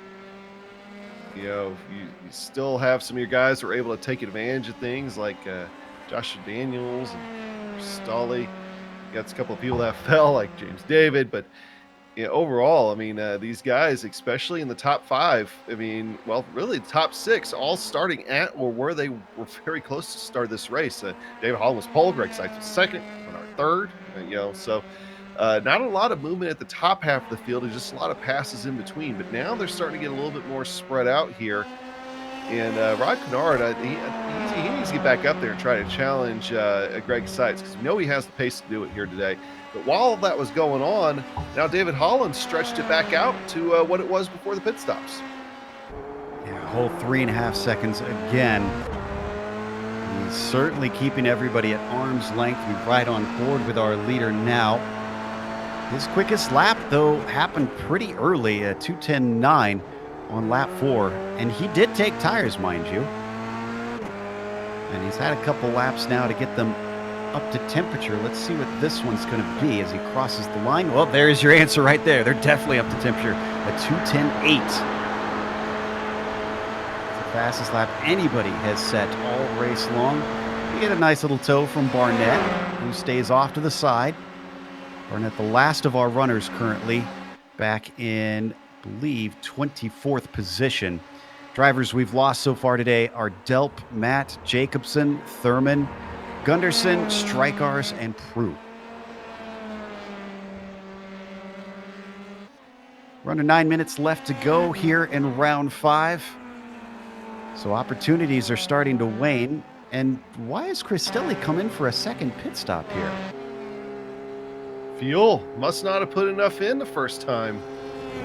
you still have some of your guys that are able to take advantage of things like Joshua Daniels and Stolly. You got a couple of people that fell, like James David, but overall, I mean, these guys, especially in the top five, I mean, well, really the top six, all starting at or where they were very close to start this race. David Holland was pole, Greg Sykes was second, Bernard third, so not a lot of movement at the top half of the field, and just a lot of passes in between. But now they're starting to get a little bit more spread out here. And Rod Kennard, he needs to get back up there and try to challenge Greg Sykes, because we know he has the pace to do it here today. But while that was going on, now David Holland stretched it back out to what it was before the pit stops. Yeah, a whole 3.5 seconds again. He's certainly keeping everybody at arm's length. We're right on board with our leader now. His quickest lap, though, happened pretty early, 2:10.9 on lap 4. And he did take tires, mind you. And he's had a couple laps now to get them up to temperature. Let's see what this one's going to be as he crosses the line. Well, there's your answer right there. They're definitely up to temperature. A 2:10.8. It's the fastest lap anybody has set all race long. You get a nice little tow from Barnett, who stays off to the side. Barnett, the last of our runners currently, back in, I believe, 24th position. Drivers we've lost so far today are Delp, Matt, Jacobson, Thurman, Gunderson, Strykars, and Prue. We're under 9 minutes left to go here in round 5. So opportunities are starting to wane. And why has Cristelli come in for a second pit stop here? Fuel must not have put enough in the first time.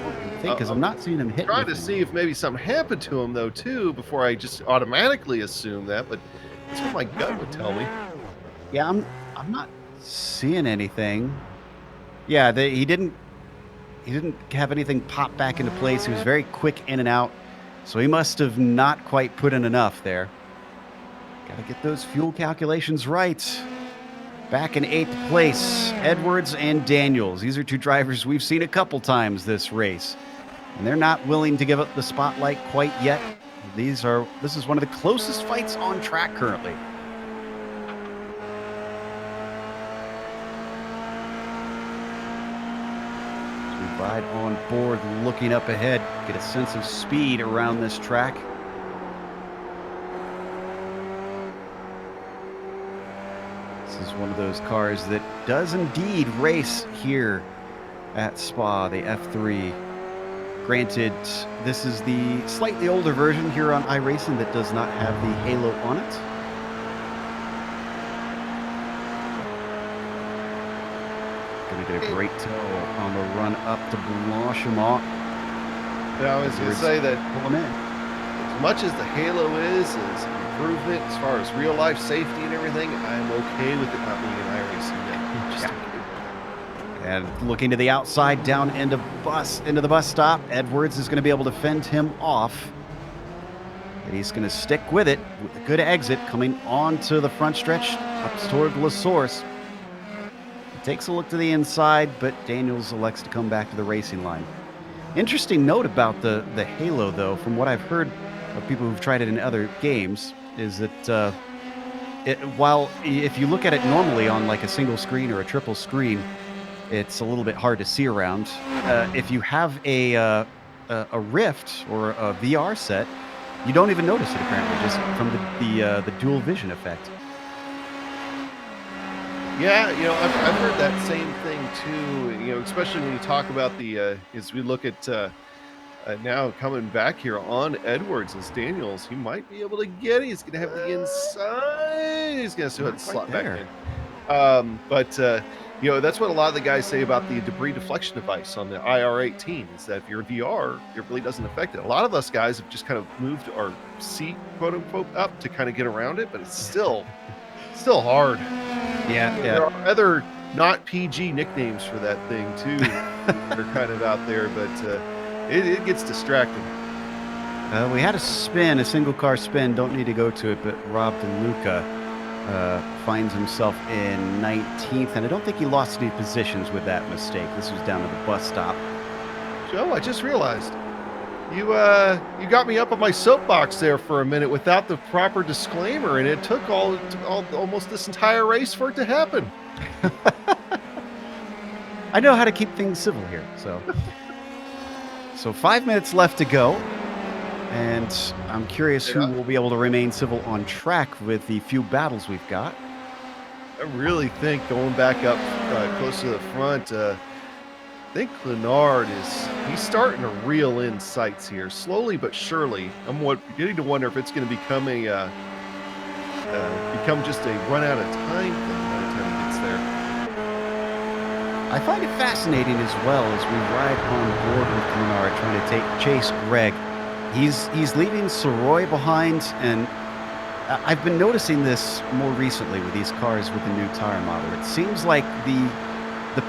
I think, because I'm not seeing him hit. Trying to see if maybe something happened to him though too before I just automatically assume that, but that's what my gut would tell me. Yeah, I'm not seeing anything. Yeah, he didn't have anything pop back into place. He was very quick in and out, so he must have not quite put in enough there. Got to get those fuel calculations right. Back in 8th place, Edwards and Daniels. These are two drivers we've seen a couple times this race, and they're not willing to give up the spotlight quite yet. This is one of the closest fights on track currently. As we ride on board, looking up ahead, get a sense of speed around this track. This is one of those cars that does indeed race here at Spa, the F3. Granted, this is the slightly older version here on iRacing that does not have the halo on it. Gonna get a great tow on the run up to Blanchimont. Yeah, I was going to say that pull him in. as much as the halo is improvement as far as real life safety and everything, I'm okay with it not being an iRacing game. Just okay. And looking to the outside, down into the bus stop. Edwards is going to be able to fend him off. And he's going to stick with it with a good exit coming onto the front stretch up toward La Source. He takes a look to the inside, but Daniels elects to come back to the racing line. Interesting note about the halo, though, from what I've heard of people who've tried it in other games, is that while if you look at it normally on like a single screen or a triple screen, it's a little bit hard to see around. If you have a Rift or a VR set, you don't even notice it apparently, just from the dual vision effect. Yeah, I've heard that same thing too. Especially when you talk about as we look at now coming back here on Edwards as Daniels, he might be able to get it. He's going to have the inside. He's going to still have to slot back in. That's what a lot of the guys say about the debris deflection device on the IR-18 is that if you're VR, it really doesn't affect it. A lot of us guys have just kind of moved our seat, quote unquote, up to kind of get around it, but it's still hard. Yeah. There are other not PG nicknames for that thing too. They're kind of out there, but it gets distracting. We had a single car spin. Don't need to go to it, but Rob DeLuca finds himself in 19th, and I don't think he lost any positions with that mistake. This was down to the bus stop. Joe, I just realized you got me up on my soapbox there for a minute without the proper disclaimer, and it took almost this entire race for it to happen. I know how to keep things civil here. So 5 minutes left to go. And I'm curious who will be able to remain civil on track with the few battles we've got. I really think going back up close to the front, I think Clenard he's starting to reel in sights here, slowly but surely. I'm beginning to wonder if it's going to become become just a run out of time thing by the time he gets there. I find it fascinating as well as we ride on board with Clenard trying to chase Greg. He's leaving Soroy behind, and I've been noticing this more recently with these cars with the new tire model. It seems like the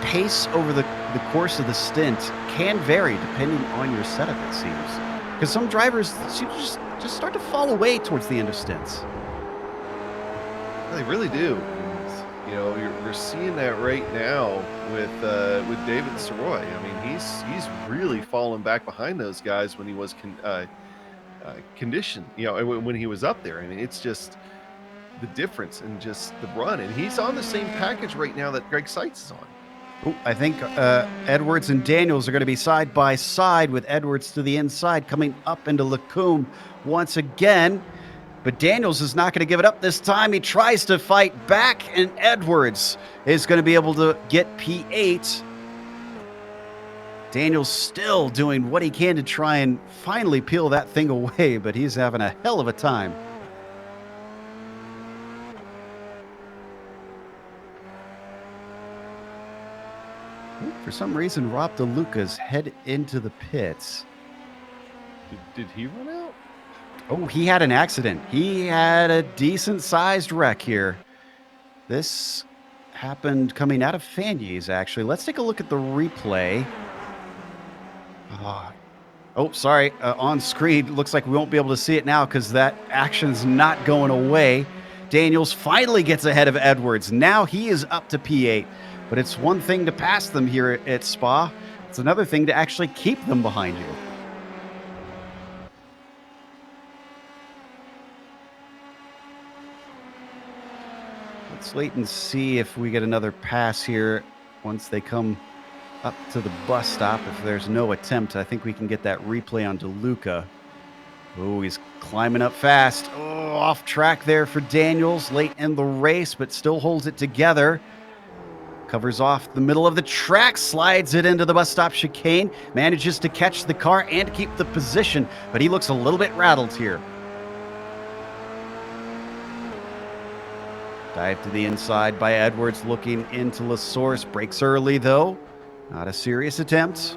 pace over the course of the stint can vary depending on your setup, it seems. Because some drivers seem to just start to fall away towards the end of stints. They really do. And, you know, we're seeing that right now with David Soroy. I mean, he's really fallen back behind those guys when he was conditioned. You know, when he was up there. I mean, it's just the difference in just the run, and he's on the same package right now that Greg Seitz is on. Ooh, I think Edwards and Daniels are going to be side by side, with Edwards to the inside coming up into Lacombe once again. But Daniels is not going to give it up this time. He tries to fight back, and Edwards is going to be able to get P8. Daniels still doing what he can to try and finally peel that thing away, but he's having a hell of a time. For some reason, Rob DeLuca's head into the pits. Did he run out? Oh, he had an accident. He had a decent-sized wreck here. This happened coming out of Fanye's, actually. Let's take a look at the replay. Oh, sorry. On screen, looks like we won't be able to see it now because that action's not going away. Daniels finally gets ahead of Edwards. Now he is up to P8. But it's one thing to pass them here at Spa. It's another thing to actually keep them behind you. Let's wait and see if we get another pass here once they come up to the bus stop. If there's no attempt, I think we can get that replay on DeLuca. Oh, he's climbing up fast. Oh, off track there for Daniels late in the race, but still holds it together. Covers off the middle of the track, slides it into the bus stop chicane, manages to catch the car and keep the position, but he looks a little bit rattled here. Dive to the inside by Edwards, looking into La Source. Brakes early, though. Not a serious attempt.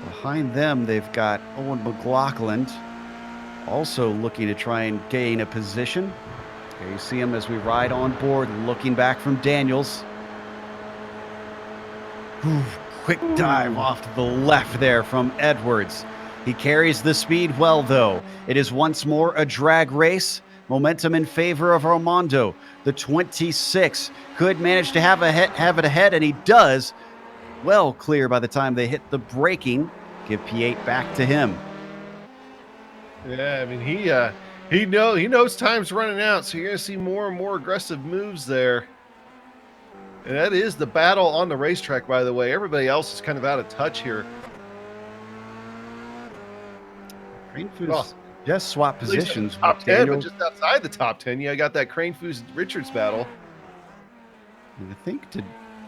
Behind them, they've got Owen McLaughlin, also looking to try and gain a position. Here you see him as we ride on board, looking back from Daniels. Quick dive off to the left there from Edwards. He carries the speed well, though. It is once more a drag race. Momentum in favor of Armando. The 26 could manage to have it ahead, and he does. Well clear by the time they hit the braking. Give P8 back to him. Yeah, I mean, he knows time's running out, so you're going to see more and more aggressive moves there. And that is the battle on the racetrack, by the way. Everybody else is kind of out of touch here. Crane Foos just swap positions. Top 10, but just outside the top 10, yeah, I got that Crane Foos Richards battle. I think, did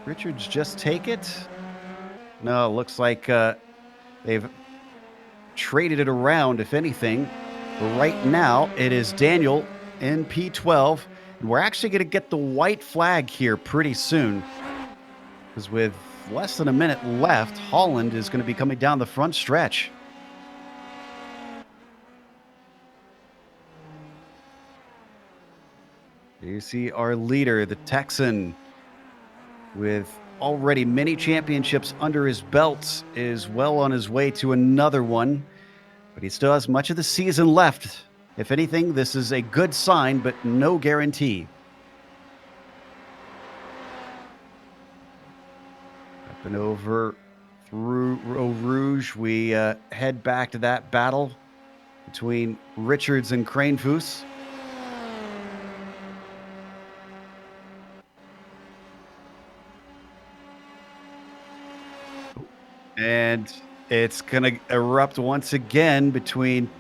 Richards just take it? No, it looks like they've traded it around, if anything. But right now, it is Daniel in P12. And we're actually going to get the white flag here pretty soon. Because with less than a minute left, Holland is going to be coming down the front stretch. Here you see our leader, the Texan, with already many championships under his belt, is well on his way to another one. But he still has much of the season left. If anything, this is a good sign, but no guarantee. And over through Eau Rouge, we head back to that battle between Richards and Cranefoos. And it's going to erupt once again between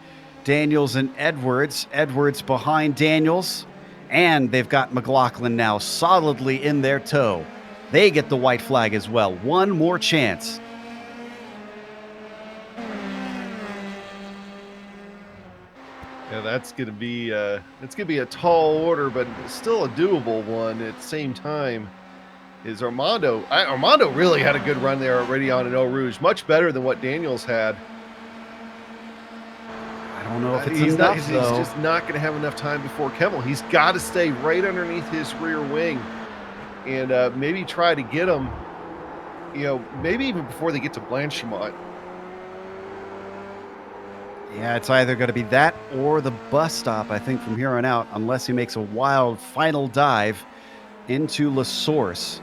Daniels and Edwards. Edwards behind Daniels. And they've got McLaughlin now solidly in their tow. They get the white flag as well. One more chance. Yeah, that's gonna be a tall order, but still a doable one at the same time. Is Armando? Armando really had a good run there already on an Eau Rouge, much better than what Daniels had. I don't know if it's He's enough, he's though. just not going to have enough time before Kemmel. He's got to stay right underneath his rear wing and maybe try to get him, maybe even before they get to Blanchimont. Yeah, it's either going to be that or the bus stop, I think, from here on out, unless he makes a wild final dive into La Source.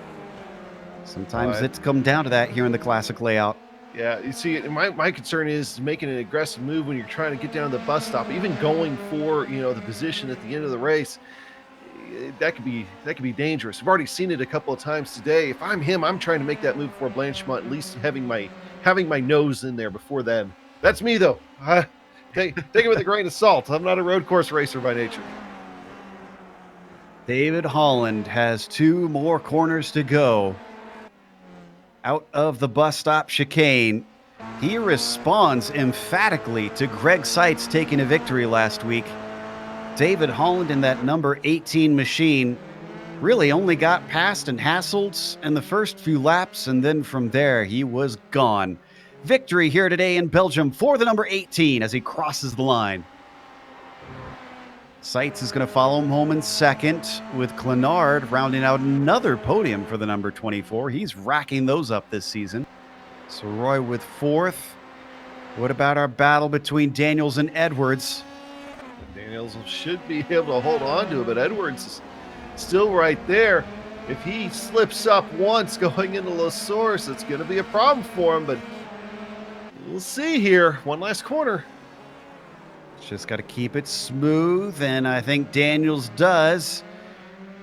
Sometimes it's come down to that here in the classic layout. Yeah, you see, my concern is making an aggressive move when you're trying to get down to the bus stop, even going for the position at the end of the race. That could be dangerous. We've already seen it a couple of times today. If I'm him, I'm trying to make that move before Blanchimont, at least having my nose in there before then. That's me though. Take it with a grain of salt. I'm not a road course racer by nature. David Holland has 2 more corners to go. Out of the bus stop chicane, he responds emphatically to Greg Seitz taking a victory last week. David Holland in that number 18 machine really only got past and hassled in the first few laps, and then from there he was gone. Victory here today in Belgium for the number 18 as he crosses the line. Seitz is going to follow him home in second, with Clenard rounding out another podium for the number 24. He's racking those up this season. So Roy with fourth. What about our battle between Daniels and Edwards? Daniels should be able to hold on to it, but Edwards is still right there. If he slips up once going into La Source, it's going to be a problem for him, but we'll see here. One last corner. Just got to keep it smooth, and I think Daniels does.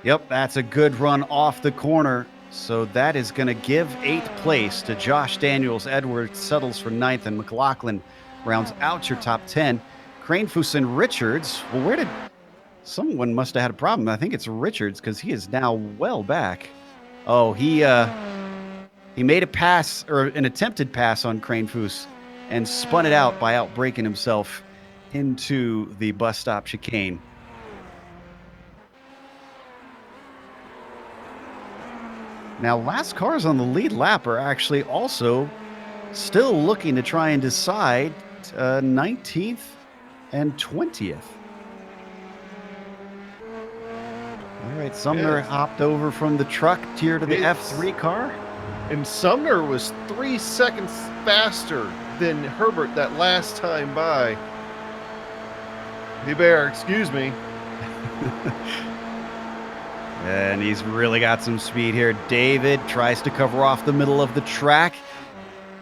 Yep, that's a good run off the corner. So that is going to give 8th place to Josh Daniels. Edwards settles for 9th, and McLaughlin rounds out your top 10. Cranefoos and Richards. Well, someone must have had a problem. I think it's Richards, because he is now well back. Oh, he made a pass, or an attempted pass on Cranefoos, and spun it out by outbraking himself into the bus stop chicane. Now, last cars on the lead lap are actually also still looking to try and decide 19th and 20th. All right, Sumner hopped over from the truck tier to the F3 car. And Sumner was 3 seconds faster than Herbert that last time by. Hey, Bear, excuse me. And he's really got some speed here. David tries to cover off the middle of the track.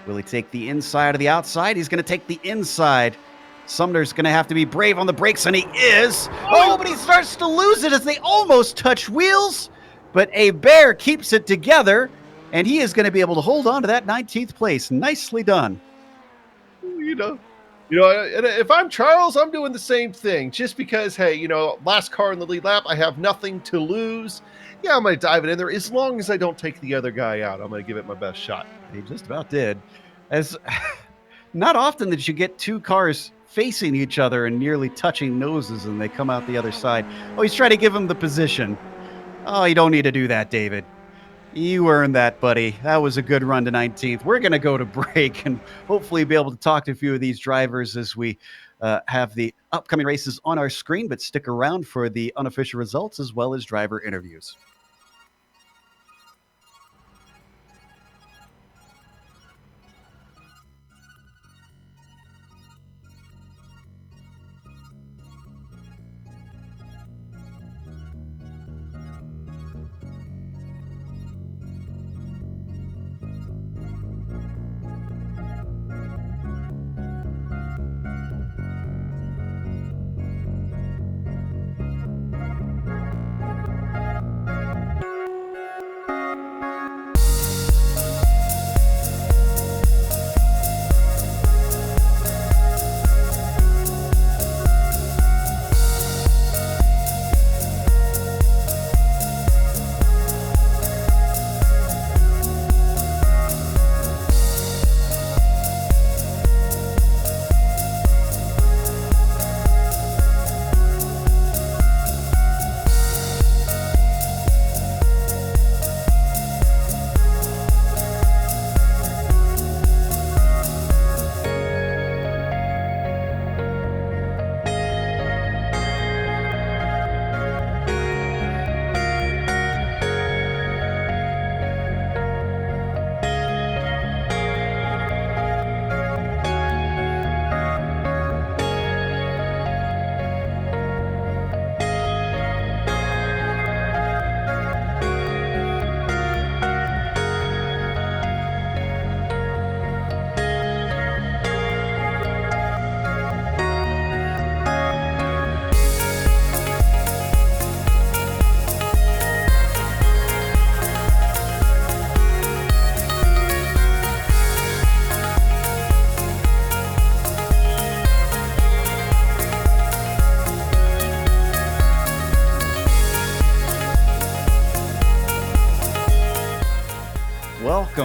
Will he take the inside or the outside? He's going to take the inside. Sumner's going to have to be brave on the brakes, and he is. Oh, but he starts to lose it as they almost touch wheels. But Bear keeps it together, and he is going to be able to hold on to that 19th place. Nicely done. If I'm Charles, I'm doing the same thing. Just because, hey, last car in the lead lap, I have nothing to lose. Yeah, I'm going to dive it in there. As long as I don't take the other guy out, I'm going to give it my best shot. He just about did. As not often that you get 2 cars facing each other and nearly touching noses, and they come out the other side. Oh, he's trying to give him the position. Oh, you don't need to do that, David. You earned that, buddy. That was a good run to 19th. We're going to go to break and hopefully be able to talk to a few of these drivers as we have the upcoming races on our screen, but stick around for the unofficial results as well as driver interviews.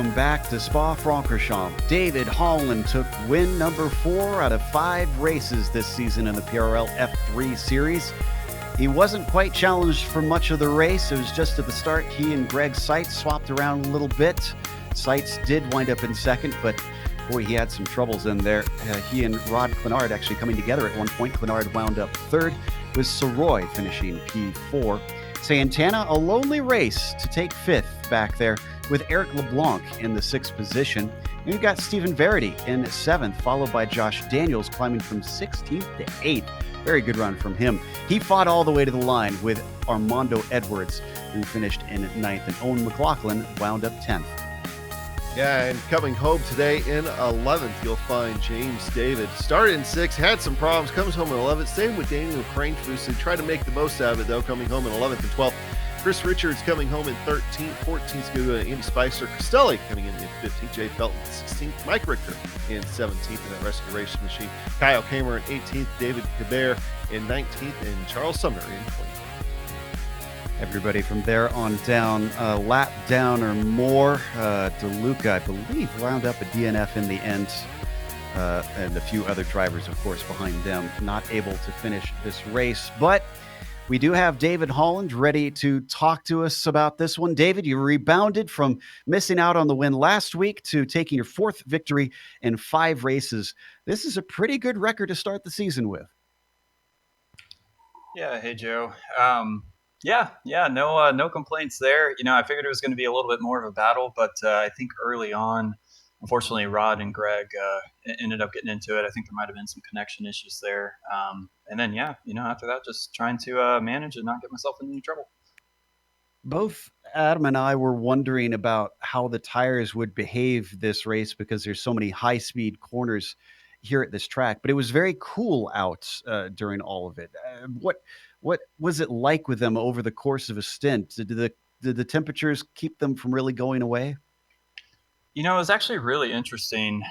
welcome back to Spa-Francorchamps. David Holland took win number 4 out of 5 races this season in the PRL F3 Series. He wasn't quite challenged for much of the race. It was just at the start he and Greg Seitz swapped around a little bit. Seitz did wind up in second, but boy, he had some troubles in there. He and Rod Clenard actually coming together at one point. Clenard wound up third, with Soroy finishing P4. Santana, a lonely race to take 5th back there, with Eric LeBlanc in the 6th position. And you've got Stephen Verity in 7th, followed by Josh Daniels climbing from 16th to 8th. Very good run from him. He fought all the way to the line with Armando Edwards, who finished in 9th, and Owen McLaughlin wound up 10th. Yeah, and coming home today in 11th, you'll find James David. Started in 6th, had some problems, comes home in 11th. Same with Daniel Cranefuss, who tried to make the most out of it, though, coming home in 11th and 12th. Chris Richards coming home in 13th. 14th going to Andy Spicer. Costelli coming in 15th. Jay Felton 16th. Mike Richter in 17th in that restoration machine. Kyle Kamer in 18th. David Cabert in 19th. And Charles Sumner in 20th. Everybody from there on down, lap down or more. DeLuca, I believe, wound up a DNF in the end. And a few other drivers, of course, behind them, not able to finish this race. But we do have David Holland ready to talk to us about this one. David, you rebounded from missing out on the win last week to taking your 4th victory in 5 races. This is a pretty good record to start the season with. Yeah, hey Joe. No complaints there. You know, I figured it was going to be a little bit more of a battle, but I think early on, unfortunately, Rod and Greg ended up getting into it. I think there might have been some connection issues there. And then, after that, just trying to manage and not get myself into any trouble. Both Adam and I were wondering about how the tires would behave this race because there's so many high-speed corners here at this track. But it was very cool out during all of it. What was it like with them over the course of a stint? Did the temperatures keep them from really going away? You know, it was actually really interesting.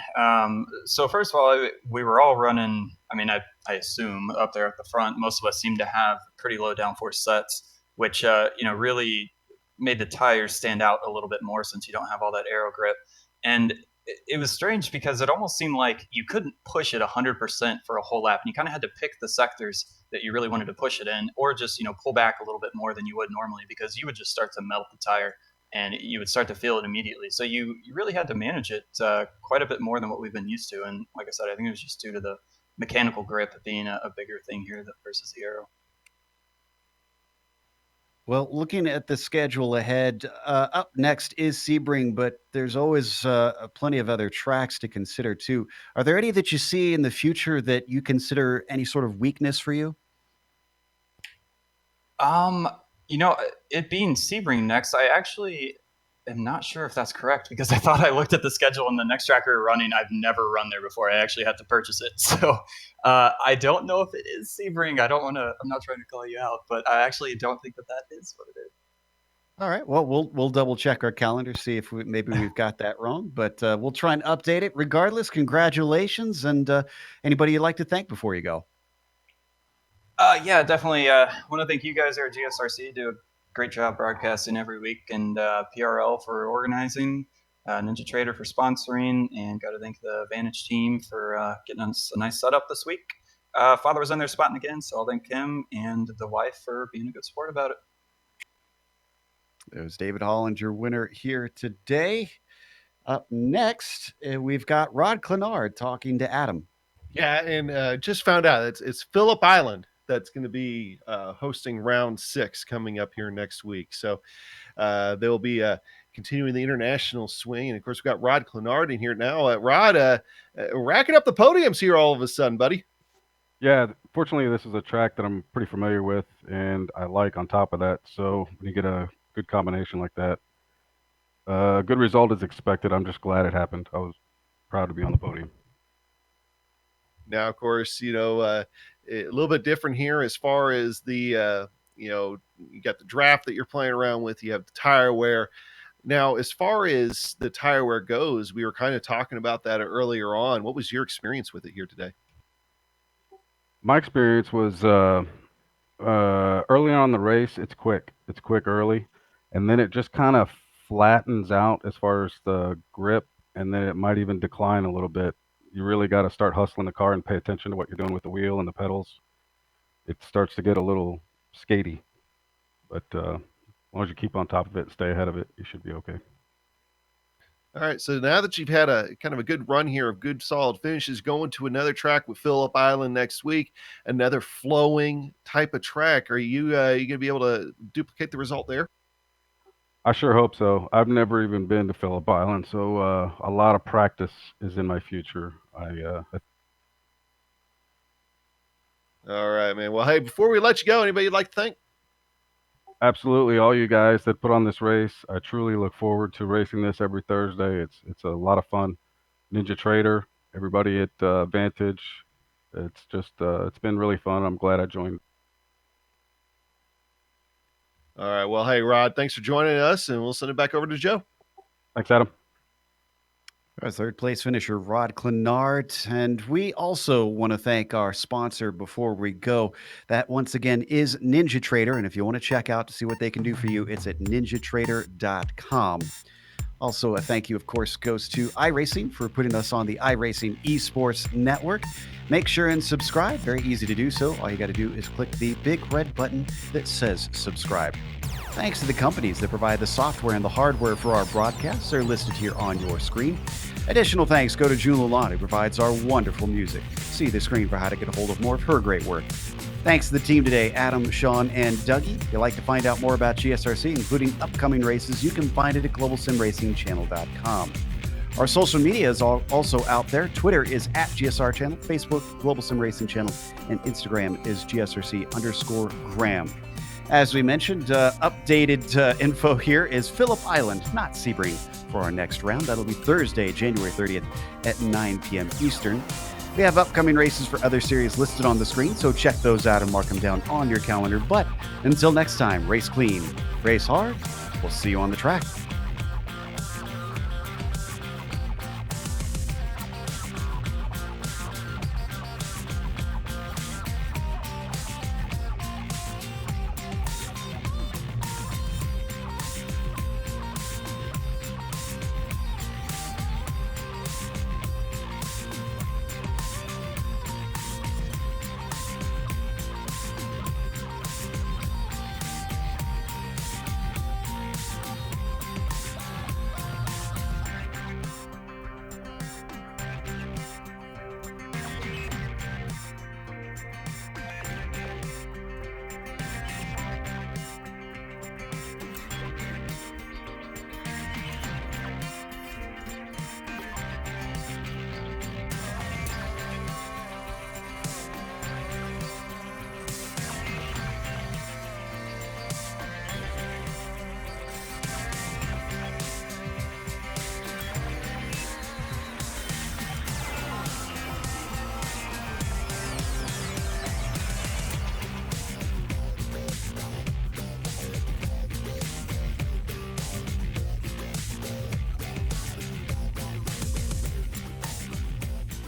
So first of all, we were all running, I assume, up there at the front. Most of us seemed to have pretty low downforce sets, which, really made the tires stand out a little bit more since you don't have all that aero grip. And it was strange because it almost seemed like you couldn't push it 100% for a whole lap. And you kind of had to pick the sectors that you really wanted to push it in, or just, pull back a little bit more than you would normally, because you would just start to melt the tire and you would start to feel it immediately. So you really had to manage it quite a bit more than what we've been used to. And like I said, I think it was just due to the mechanical grip being a bigger thing here versus the aero. Well, looking at the schedule ahead, up next is Sebring, but there's always plenty of other tracks to consider too. Are there any that you see in the future that you consider any sort of weakness for you? It being Sebring next, I actually am not sure if that's correct, because I thought I looked at the schedule and the next track we were running, I've never run there before. I actually had to purchase it. So I don't know if it is Sebring. I'm not trying to call you out, but I actually don't think that is what it is. All right. Well, we'll double check our calendar, see if maybe we've got that wrong, but we'll try and update it. Regardless, congratulations, and anybody you'd like to thank before you go? Yeah, definitely. I want to thank you guys there at GSRC. Do a great job broadcasting every week, and PRL for organizing, Ninja Trader for sponsoring, and got to thank the Vantage team for getting us a nice setup this week. Father was in there spotting again, so I'll thank him, and the wife for being a good sport about it. There's David Holland, your winner here today. Up next, we've got Rod Clenard talking to Adam. Yeah, and just found out it's Phillip Island that's going to be hosting round 6 coming up here next week. So they'll be continuing the international swing. And of course, we've got Rod Clenard in here now. Rod, racking up the podiums here all of a sudden, buddy. Yeah, fortunately, this is a track that I'm pretty familiar with and I like on top of that. So when you get a good combination like that, a good result is expected. I'm just glad it happened. I was proud to be on the podium. Now, of course, a little bit different here as far as the, you got the draft that you're playing around with. You have the tire wear. Now, as far as the tire wear goes, we were kind of talking about that earlier on. What was your experience with it here today? My experience was early on in the race. It's quick. It's quick early, and then it just kind of flattens out as far as the grip, and then it might even decline a little bit. You really got to start hustling the car and pay attention to what you're doing with the wheel and the pedals. It starts to get a little skatey, but as long as you keep on top of it and stay ahead of it, you should be okay. All right, so now that you've had a kind of a good run here of good solid finishes, going to another track with Phillip Island next week, another flowing type of track. Are you going to be able to duplicate the result there? I sure hope so. I've never even been to Phillip Island, so a lot of practice is in my future. All right, man. Well, hey, before we let you go, anybody you'd like to thank? Absolutely, all you guys that put on this race, I truly look forward to racing this every Thursday. It's a lot of fun. Ninja Trader, everybody at Vantage, it's just it's been really fun. I'm glad I joined. All right. Well, hey, Rod, thanks for joining us, and we'll send it back over to Joe. Thanks, Adam. Our third place finisher, Rod Clenard. And we also want to thank our sponsor before we go. That, once again, is Ninja Trader. And if you want to check out to see what they can do for you, it's at ninjatrader.com. Also, a thank you, of course, goes to iRacing for putting us on the iRacing Esports Network. Make sure and subscribe. Very easy to do so. All you got to do is click the big red button that says subscribe. Thanks to the companies that provide the software and the hardware for our broadcasts. They're listed here on your screen. Additional thanks go to June Lalonde, who provides our wonderful music. See the screen for how to get a hold of more of her great work. Thanks to the team today, Adam, Sean, and Dougie. If you'd like to find out more about GSRC, including upcoming races, you can find it at globalsimracingchannel.com. Our social media is also out there. Twitter is at GSR Channel, Facebook, Global Sim Racing Channel, and Instagram is GSRC_Graham. As we mentioned, updated info here is Phillip Island, not Sebring, for our next round. That'll be Thursday, January 30th at 9 p.m. Eastern. We have upcoming races for other series listed on the screen, so check those out and mark them down on your calendar. But until next time, race clean, race hard. We'll see you on the track.